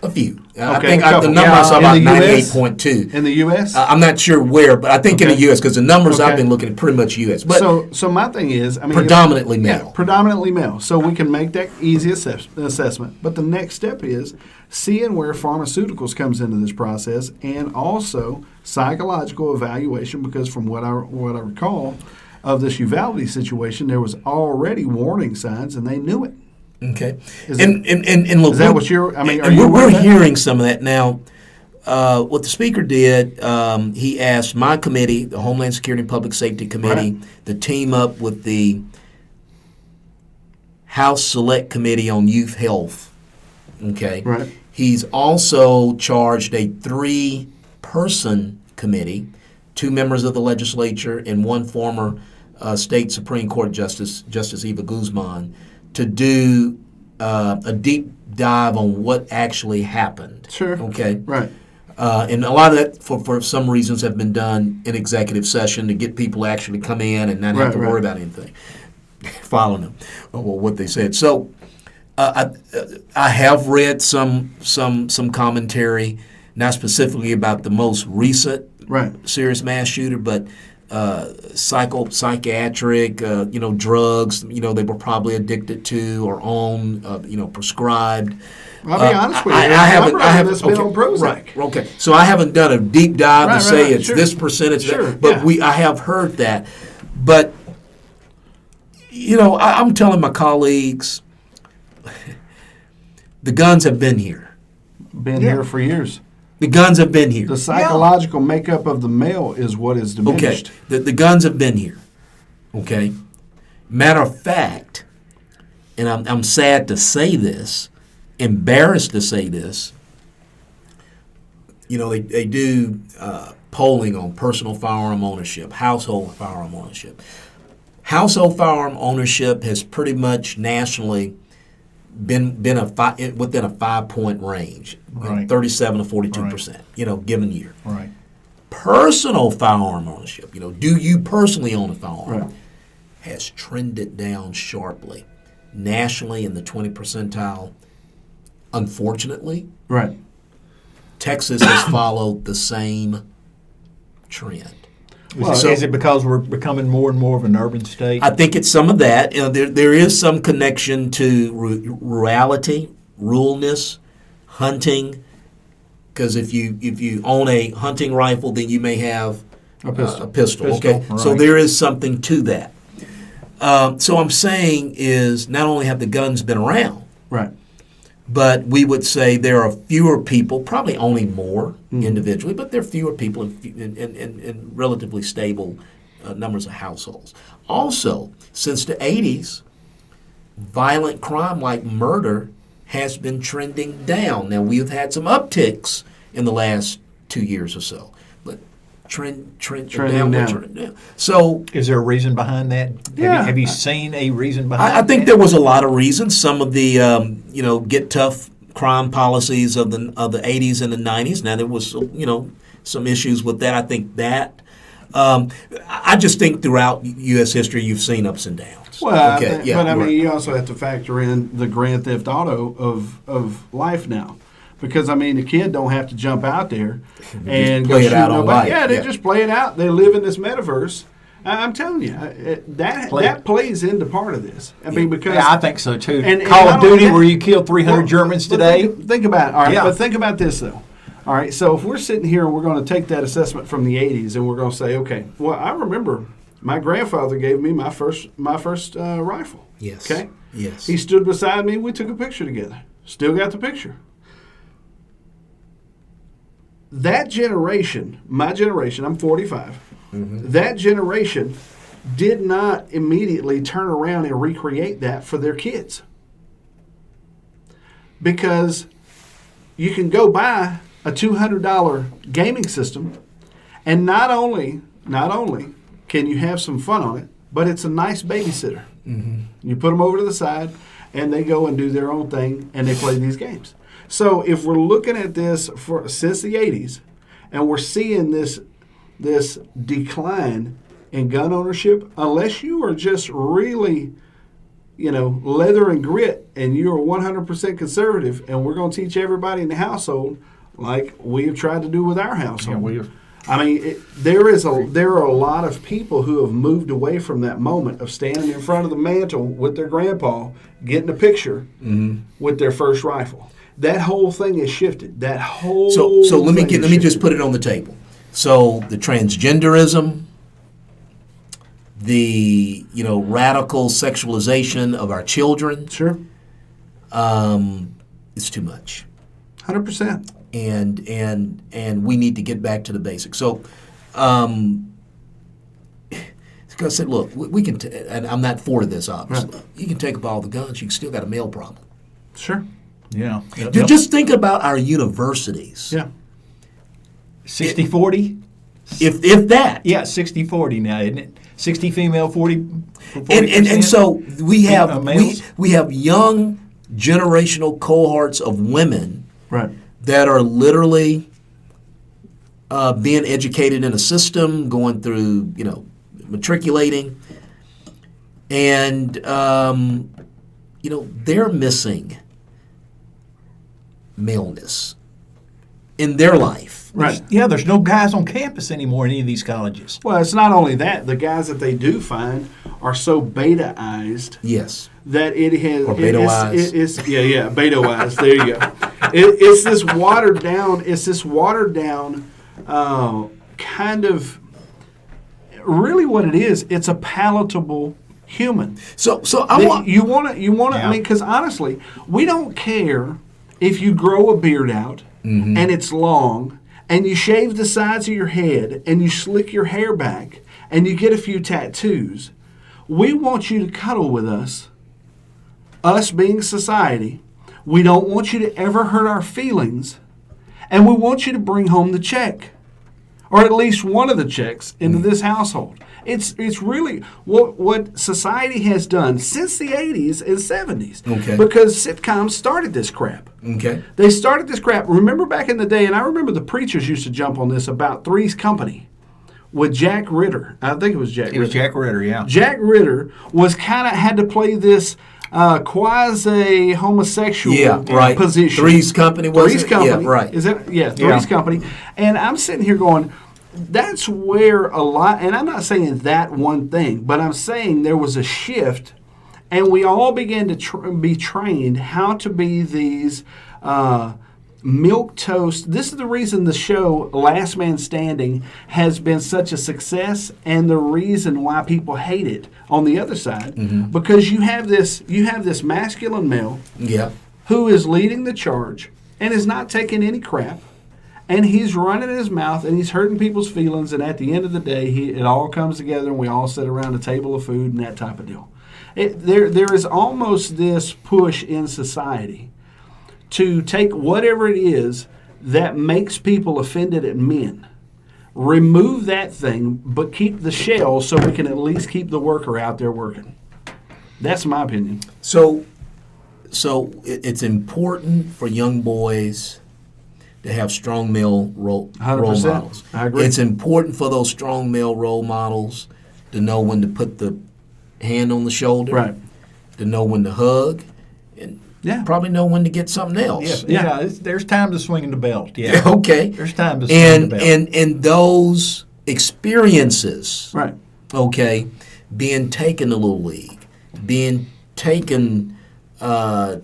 a few. I think the number I saw about 98.2. In the U.S.? I'm not sure where, but I think in the U.S. because the numbers I've been looking at pretty much U.S. But so my thing is, predominantly male. Yeah, predominantly male. So we can make that easy assessment. But the next step is seeing where pharmaceuticals comes into this process, and also psychological evaluation. Because from what I recall of this Uvalde situation, there was already warning signs, and they knew it. Okay, Is look, that what you're? Are you we're hearing some of that now. What the speaker did, he asked my committee, the Homeland Security and Public Safety Committee, to team up with the House Select Committee on Youth Health. Okay, right. He's also charged a 3-person committee, 2 members of the legislature and 1 former state Supreme Court Justice Eva Guzman, to do a deep dive on what actually happened. Sure. Okay. Right. And a lot of that, for some reasons, have been done in executive session to get people to actually come in and not have to worry about anything, following them or what they said. So I have read some commentary, not specifically about the most recent serious mass shooter, but psychiatric, drugs, they were probably addicted to or on, prescribed. I'll be honest with you. I haven't been on Prozac. Right. Okay. So I haven't done a deep dive to say it's this percentage, but I have heard that. But I'm telling my colleagues, the guns have been here. Been here for years. The guns have been here. The psychological makeup of the male is what is diminished. Okay. The guns have been here. Okay. Matter of fact, and I'm sad to say this, embarrassed to say this, they do polling on personal firearm ownership, household firearm ownership. Household firearm ownership has pretty much nationally been within a 5-point range, Right. 37 to 42%, given year. Right. Personal firearm ownership, do you personally own a firearm, Right. has trended down sharply, nationally in the 20 percentile. Unfortunately, Right. Texas has followed the same trend. Is it because we're becoming more and more of an urban state? I think it's some of that. There is some connection to ruralness, hunting. Because if you own a hunting rifle, then you may have A pistol. Pistol, Okay, so right. there is something to that. So I'm saying is not only have the guns been around, Right. but we would say there are fewer people, probably owning more individually, but there are fewer people in relatively stable numbers of households. Also, since the 80s, violent crime like murder has been trending down. Now, we've had some upticks in the last 2 years or so, but trending down. So Is there a reason behind that? Yeah. Have you seen a reason behind I think that? there was a lot of reasons. Some of the get tough crime policies of the 80s and the 90s. Now there was some issues with that. I think that I just think throughout U.S. history you've seen ups and downs. Well, Okay, but I right. mean, you also have to factor in the Grand Theft Auto of life now. Because, I mean, the kid don't have to jump out there and play go it shoot out on nobody. life, Yeah, they yeah. just play it out. They live in this metaverse. I'm telling you, that plays into part of this. I mean, because Yeah, I think so too. And Call not of only Duty, that- where you killed 300 Well, Germans but today. Think about it. All right, Yeah. but think about this though. All right, so if we're sitting here and we're going to take that assessment from the '80s and we're going to say, okay, well, I remember my grandfather gave me my first rifle. Yes. Okay. Yes. He stood beside me. We took a picture together. Still got the picture. That generation, my generation, I'm 45. That generation did not immediately turn around and recreate that for their kids. Because you can go buy a $200 gaming system, and not only can you have some fun on it, but it's a nice babysitter. You put them over to the side, and they go and do their own thing, and they play these games. So if we're looking at this since the 80s, and we're seeing this decline in gun ownership, unless you are just really, leather and grit, and you're 100% conservative, and we're going to teach everybody in the household like we have tried to do with our household. I mean, there are a lot of people who have moved away from that moment of standing in front of the mantle with their grandpa, getting a picture with their first rifle. That whole thing has shifted. That whole So let me thing has let me just shifted. put it on the table. So the transgenderism, the radical sexualization of our children, Sure, it's too much. 100%. And we need to get back to the basics. So, I said, look, we can, and I'm not for this, obviously. Right. You can take up all the guns, you still got a male problem. Sure. Yeah. Just think about our universities. Yeah. 60-40? If that. Yeah, 60-40 now, isn't it? 60 female, 40. And so we have males? we have young generational cohorts of women Right. that are literally being educated in a system, going through, matriculating, and they're missing maleness in their life. Right. Yeah, there's no guys on campus anymore in any of these colleges. Well, it's not only that. The guys that they do find are so beta-ized Yes. that it has... Or beta-ized. Beta-ized. There you go. It's this watered down kind of... Really what it is, it's a palatable human. So I want You want to. Yeah. I mean, because honestly, we don't care if you grow a beard out and it's long, and you shave the sides of your head, and you slick your hair back, and you get a few tattoos. We want you to cuddle with us being society. We don't want you to ever hurt our feelings. And we want you to bring home the check, or at least one of the checks into this household. It's really what society has done since the 80s and 70s. Okay. Because sitcoms started this crap. Okay. They started this crap. Remember back in the day, and I remember the preachers used to jump on this about Three's Company with Jack Ritter. I think it was Jack Ritter. It was Jack Ritter, yeah. Jack Ritter was had to play this quasi homosexual position. Three's Company was Three's it? Company. Yeah, right. Is it? Yeah, Three's Company. And I'm sitting here going, that's where a lot, and I'm not saying that one thing, but I'm saying there was a shift, and we all began to be trained how to be these milk toast. This is the reason the show Last Man Standing has been such a success, and the reason why people hate it on the other side, because you have this masculine male who is leading the charge and is not taking any crap, and he's running his mouth and he's hurting people's feelings, and at the end of the day it all comes together and we all sit around a table of food and that type of deal. There is almost this push in society to take whatever it is that makes people offended at men, remove that thing, but keep the shell so we can at least keep the worker out there working. That's my opinion. So it's important for young boys to have strong male role 100%. models. I agree. It's important for those strong male role models to know when to put the hand on the shoulder, Right. to know when to hug, and probably know when to get something else. There's time to swing the belt. Yeah. Okay. There's time to swing the belt. And those experiences, Right. okay, being taken to Little League, being taken, camping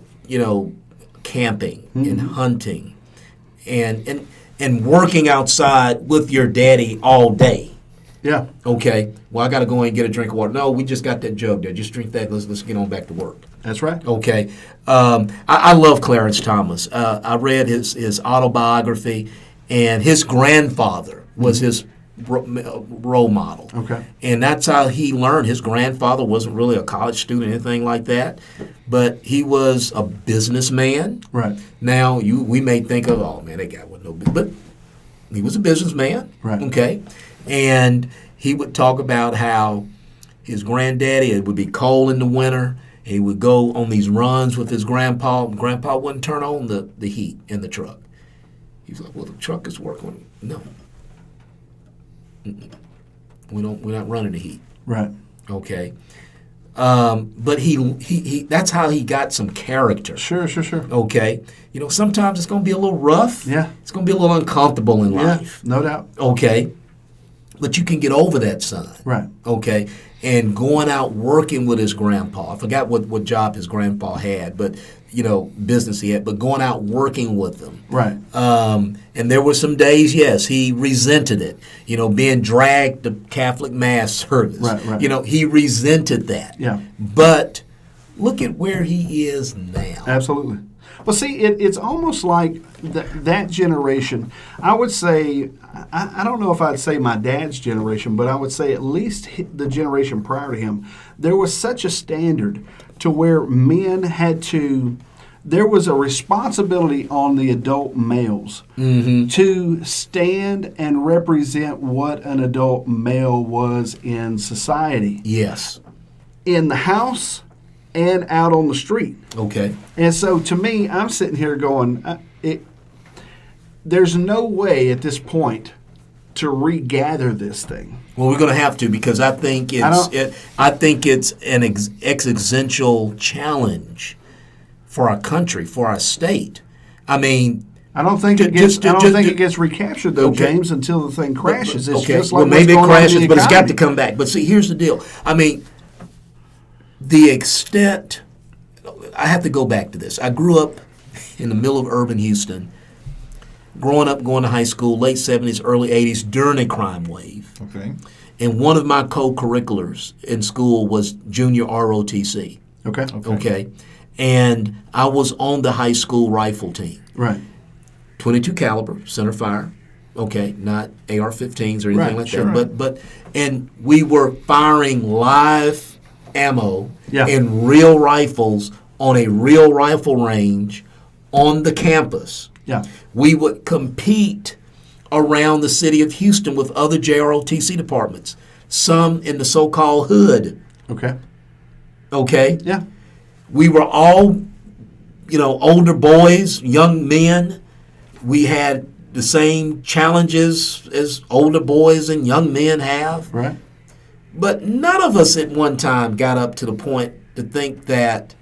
and hunting, and working outside with your daddy all day. Yeah. Okay. Well, I got to go in and get a drink of water. No, we just got that jug there. Just drink that. Let's get on back to work. That's right. Okay. I love Clarence Thomas. I read his autobiography, and his grandfather was his role model. Okay. And that's how he learned. His grandfather wasn't really a college student or anything like that, but he was a businessman. Right. Now, we may think of, oh, man, that guy was no business. But he was a businessman. Right. Okay. And he would talk about how his granddaddy, it would be cold in the winter, and he would go on these runs with his grandpa. Grandpa wouldn't turn on the heat in the truck. He was like, well, the truck is working. No. We're not running the heat. Right. Okay. But he that's how he got some character. Sure. Okay. Sometimes it's going to be a little rough. Yeah. It's going to be a little uncomfortable in life. No doubt. Okay. But you can get over that, son. Right. Okay. And going out working with his grandpa. I forgot what job his grandpa had, but business he had, but going out working with them. Right. And there were some days, yes, he resented it. Being dragged to Catholic Mass service. Right. He resented that. Yeah. But look at where he is now. Absolutely. Well, see, it's almost like that generation. I would say, I don't know if I'd say my dad's generation, but I would say at least the generation prior to him, there was such a standard to where men had to, there was a responsibility on the adult males to stand and represent what an adult male was in society. Yes. In the house and out on the street. Okay. And so to me, I'm sitting here going, there's no way at this point to regather this thing. Well, we're going to have to, because I think it's an existential challenge for our country, for our state. I mean, I don't think it gets recaptured though, okay. James, until the thing crashes. It's okay. just like well, maybe it what's going on in crashes, the but it's got economy. to come back. But see, here's the deal. I mean, the extent. I have to go back to this. I grew up in the middle of urban Houston. Growing up, going to high school, late 70s, early 80s, during a crime wave. Okay. And one of my co-curriculars in school was junior ROTC. Okay. And I was on the high school rifle team. Right. 22 caliber, center fire. Okay, not AR-15s or anything Right, like sure, that. right. But and we were firing live ammo Yeah. and real rifles on a real rifle range on the campus. Yeah. We would compete around the city of Houston with other JROTC departments, some in the so-called hood. Okay. Okay? Yeah. We were all, older boys, young men. We had the same challenges as older boys and young men have. Right. But none of us at one time got up to the point to think that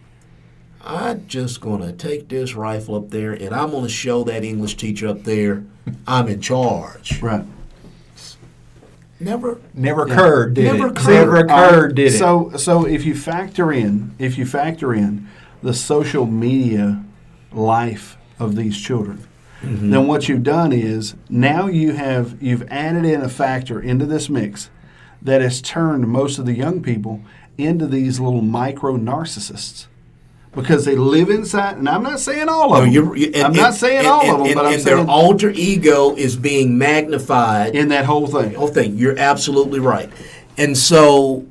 I'm just going to take this rifle up there and I'm going to show that English teacher up there I'm in charge. Right. Never. Never occurred, did Never it? occurred. Never occurred, did it? So if you factor in the social media life of these children, then what you've done is now you've added in a factor into this mix that has turned most of the young people into these little micro narcissists. Because they live inside, and I'm not saying all of them. I'm not saying all of them, but I'm saying their alter ego is being magnified in that whole thing. whole thing. You're absolutely right. And so,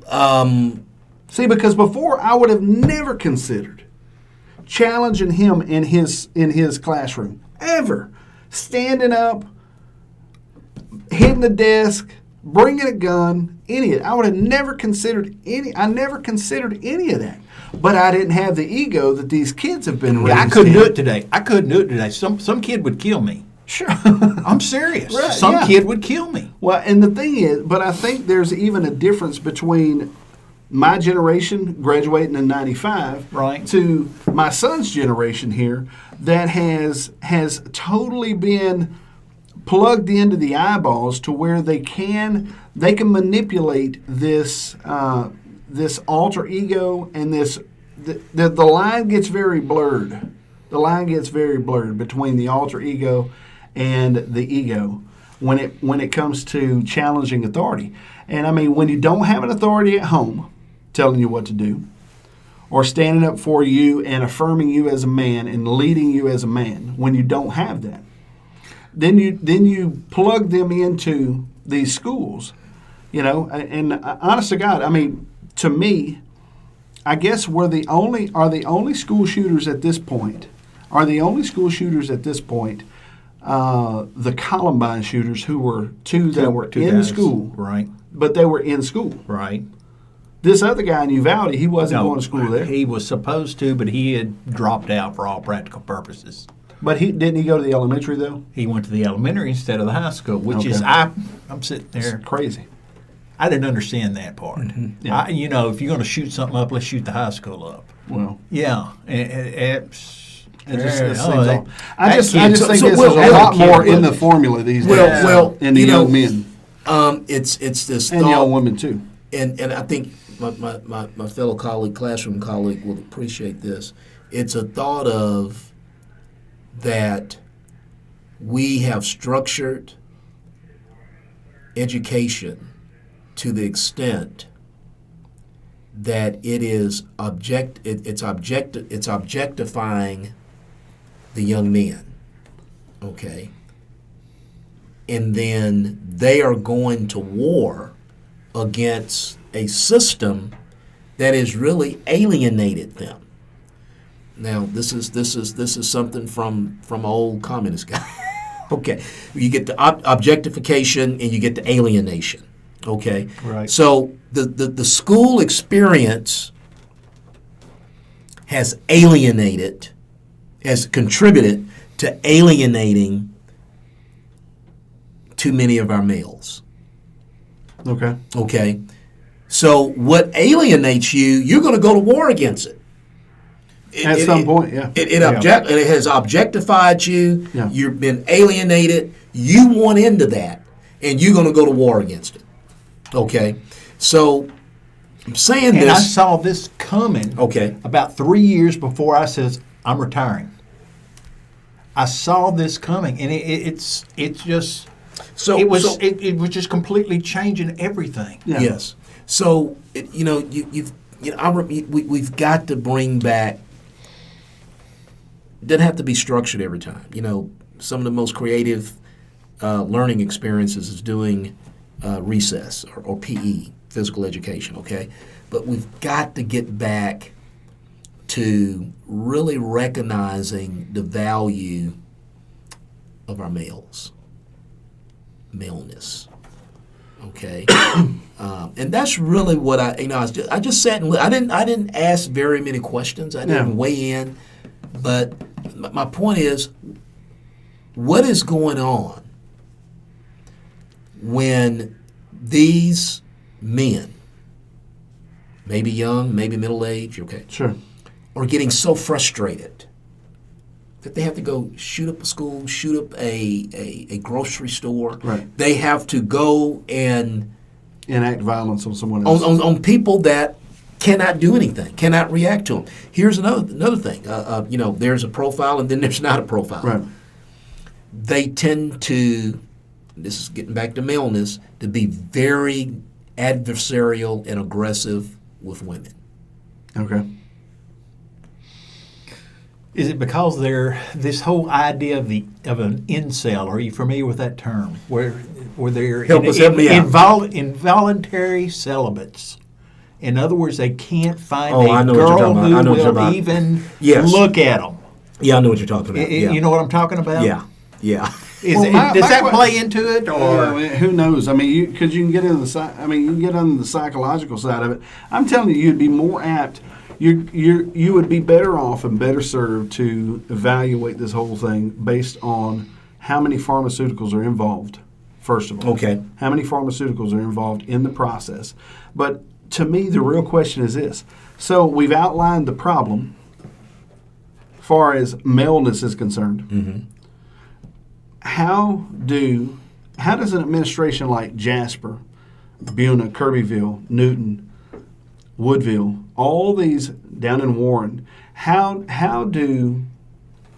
See, because before I would have never considered challenging him in his classroom ever, standing up, hitting the desk, bringing a gun, any of it. I would have never considered any. I never considered any of that. But I didn't have the ego that these kids have been raised. I couldn't in. do it today. Some kid would kill me. Sure. I'm serious. Right, Some yeah. kid would kill me. Well, and the thing is, but I think there's even a difference between my generation graduating in '95 Right. to my son's generation here that has totally been plugged into the eyeballs to where they can manipulate this this alter ego and this the line gets very blurred. The line gets very blurred between the alter ego and the ego when it comes to challenging authority. And I mean, when you don't have an authority at home telling you what to do, or standing up for you and affirming you as a man and leading you as a man, when you don't have that, then you plug them into these schools, and honest to God, I mean, to me, I guess are the only school shooters at this point, the Columbine shooters who were two that were Two in guys. school, Right. but they were in school. Right. This other guy in Uvalde, he wasn't going to school there. He was supposed to, but he had dropped out for all practical purposes. But didn't he go to the elementary though? He went to the elementary instead of the high school, which is Okay. I'm sitting there. It's crazy. I didn't understand that part. Yeah. If you're going to shoot something up, let's shoot the high school up. Well, Yeah. it just that- seems all, I that just kid- think so there's Will, a lot kid more was- in the formula these days. Well, in the young men it's this and thought, young women too. and I think my fellow colleague, classroom colleague, will appreciate this. It's a thought of that we have structured education to the extent that it's objectifying the young men, okay? And then they are going to war against a system that has really alienated them. Now, this is something from old communist guy. Okay, you get the objectification and you get the alienation. Okay, Right. So the school experience has contributed to alienating too many of our males. Okay. Okay, so what alienates you, you're going to go to war against it. At some point, yeah. It has objectified you. Yeah. You've been alienated. You want into that, and you're going to go to war against it. Okay, so I'm saying And I this. saw this coming Okay. about 3 years before I says, I'm retiring. I saw this coming, and it's just So it was so- it was just completely changing everything. Yeah. Yes. So we've got to bring back. Doesn't have to be structured every time. Some of the most creative learning experiences is doing recess or PE, physical education. Okay, but we've got to get back to really recognizing the value of our maleness. Okay, and that's really what I just sat and I didn't ask very many questions. I didn't weigh in, but my point is, what is going on when these men, maybe young, maybe middle age, okay, Sure. are getting so frustrated that they have to go shoot up a school, shoot up a grocery store. Right. They have to go and Enact violence on someone else. on people that cannot do anything, cannot react to them. Here's another thing. There's a profile and then there's not a profile. Right. They tend to, this is getting back to maleness, to be very adversarial and aggressive with women. Okay. Is it because they're this whole idea of an incel? Are you familiar with that term? Where they're Help me out. Involuntary celibates. In other words, they can't find I a know what you're girl talking about. I know who what you're will about. even Yes. look at them. Yeah, I know what you're talking about. Yeah. You know what I'm talking about? Yeah. Well, Does that my play into it, or who knows? I mean, because you can get into you can get on the psychological side of it. I'm telling you, you'd be more apt. You would be better off and better served to evaluate this whole thing based on how many pharmaceuticals are involved. First of all, Okay. how many pharmaceuticals are involved in the process? But to me, the real question is this: so we've outlined the problem, as far as maleness is concerned. Mm-hmm. How does an administration like Jasper, Buna, Kirbyville, Newton, Woodville, all these down in Warren,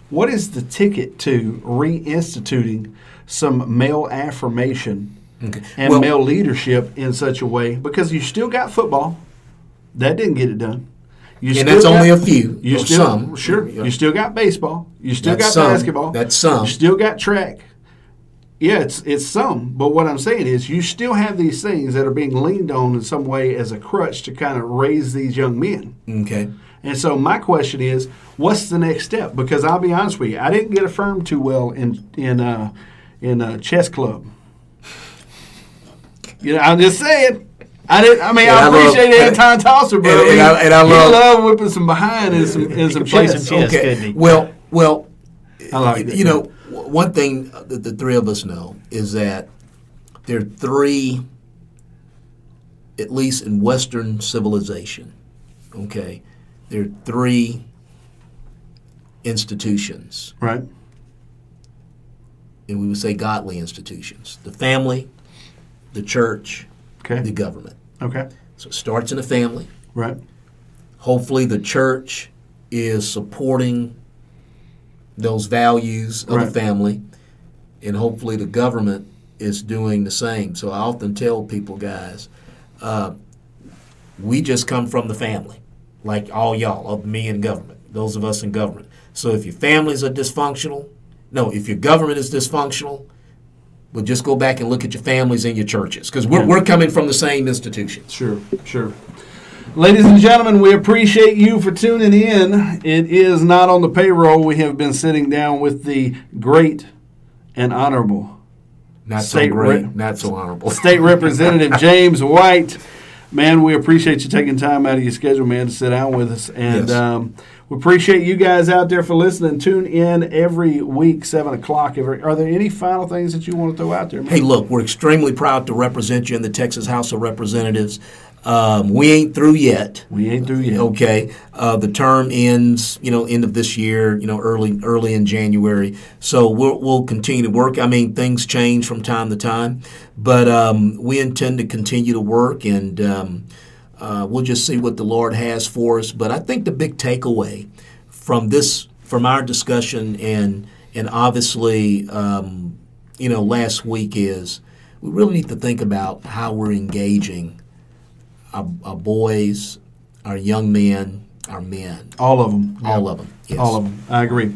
what is the ticket to reinstituting some male affirmation and male leadership in such a way? Because you still got football. That didn't get it done. And that's only a few. You or still, some. sure. Yeah. You still got baseball. You still That's got some. basketball. That's some. You still got track. Yeah, it's some. But what I'm saying is you still have these things that are being leaned on in some way as a crutch to kind of raise these young men. Okay. And so my question is, what's the next step? Because I'll be honest with you, I didn't get affirmed too well in chess club. I'm just saying. I appreciate Anton Tosser, bro. And I love whipping some behind and some play chess. some chess, Okay. couldn't he? Well, I like that. One thing that the three of us know is that there are three, at least in Western civilization, okay, there are three institutions, Right. and we would say godly institutions: the family, the church, Okay. the government. Okay. So it starts in the family. Right. Hopefully the church is supporting those values of Right. the family, and hopefully the government is doing the same. So I often tell people, guys, we just come from the family, like all y'all, of me in government, those of us in government. So if your families are dysfunctional, if your government is dysfunctional, well, just go back and look at your families and your churches, because we're coming from the same institutions. Sure. Ladies and gentlemen, we appreciate you for tuning in. It is not on the payroll. We have been sitting down with the great and honorable Not so great, not so honorable. State Representative James White. Man, we appreciate you taking time out of your schedule, man, to sit down with us. And Yes. we appreciate you guys out there for listening. Tune in every week, 7 o'clock. Are there any final things that you want to throw out there, man? Hey, look, we're extremely proud to represent you in the Texas House of Representatives. We ain't through yet. Okay, the term ends, end of this year, early in January. So we'll continue to work. I mean, things change from time to time, but we intend to continue to work, and we'll just see what the Lord has for us. But I think the big takeaway from our discussion, and obviously, last week, is we really need to think about how we're engaging our boys, our young men, our men. All of them. All of them. Yes. All of them. I agree.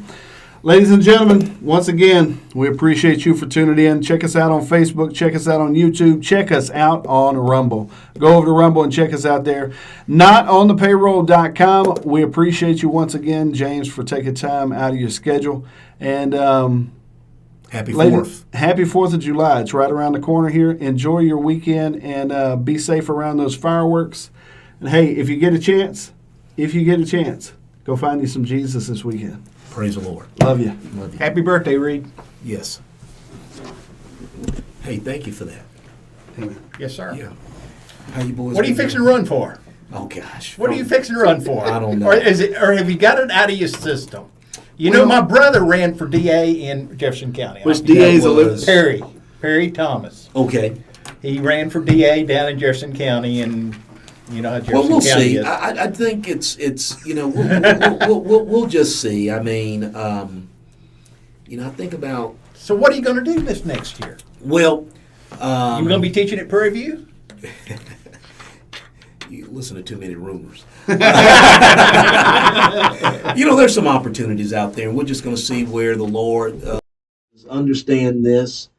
Ladies and gentlemen, once again, we appreciate you for tuning in. Check us out on Facebook. Check us out on YouTube. Check us out on Rumble. Go over to Rumble and check us out there. NotOnThePayroll.com. We appreciate you once again, James, for taking time out of your schedule. And Happy ladies, 4th. happy 4th of July. It's right around the corner here. Enjoy your weekend and be safe around those fireworks. And hey, if you get a chance, go find you some Jesus this weekend. Praise the Lord. Love you. Love you. Happy birthday, Reed. Yes. Hey, thank you for that. Amen. Yes, sir. Yeah. How you boys? What are you been fixing to doing? run for? Oh gosh. What are you fixing to run for? I don't know. Or have you got it out of your system? You know, my brother ran for DA in Jefferson County. Which I- DA's was- Perry Thomas. Okay. He ran for DA down in Jefferson County, and you know how Jefferson Well, we'll County see. is. I think it's we'll just see. I mean, I think about So what are you going to do this next year? well. You going to be teaching at Prairie View? You listen to too many rumors. There's some opportunities out there, and we're just going to see where the Lord understand this.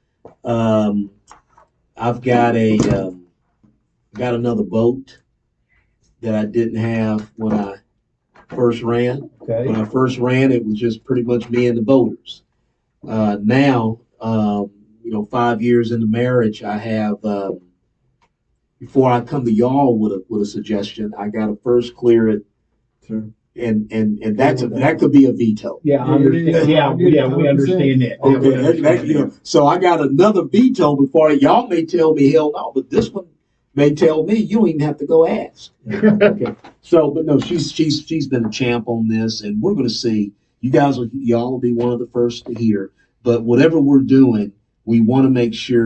I've got got another boat that I didn't have when I first ran. Okay. When I first ran, it was just pretty much me and the boaters. Now, 5 years into marriage, I have. Before I come to y'all with a suggestion, I got to first clear it, Sure. and that could be a veto. Yeah, I understand. Yeah, we understand that. Okay, so I got another veto before y'all may tell me hell no, but this one may tell me you don't even have to go ask. Okay, so but no, she's been a champ on this, and we're going to see. Y'all will be one of the first to hear. But whatever we're doing, we want to make sure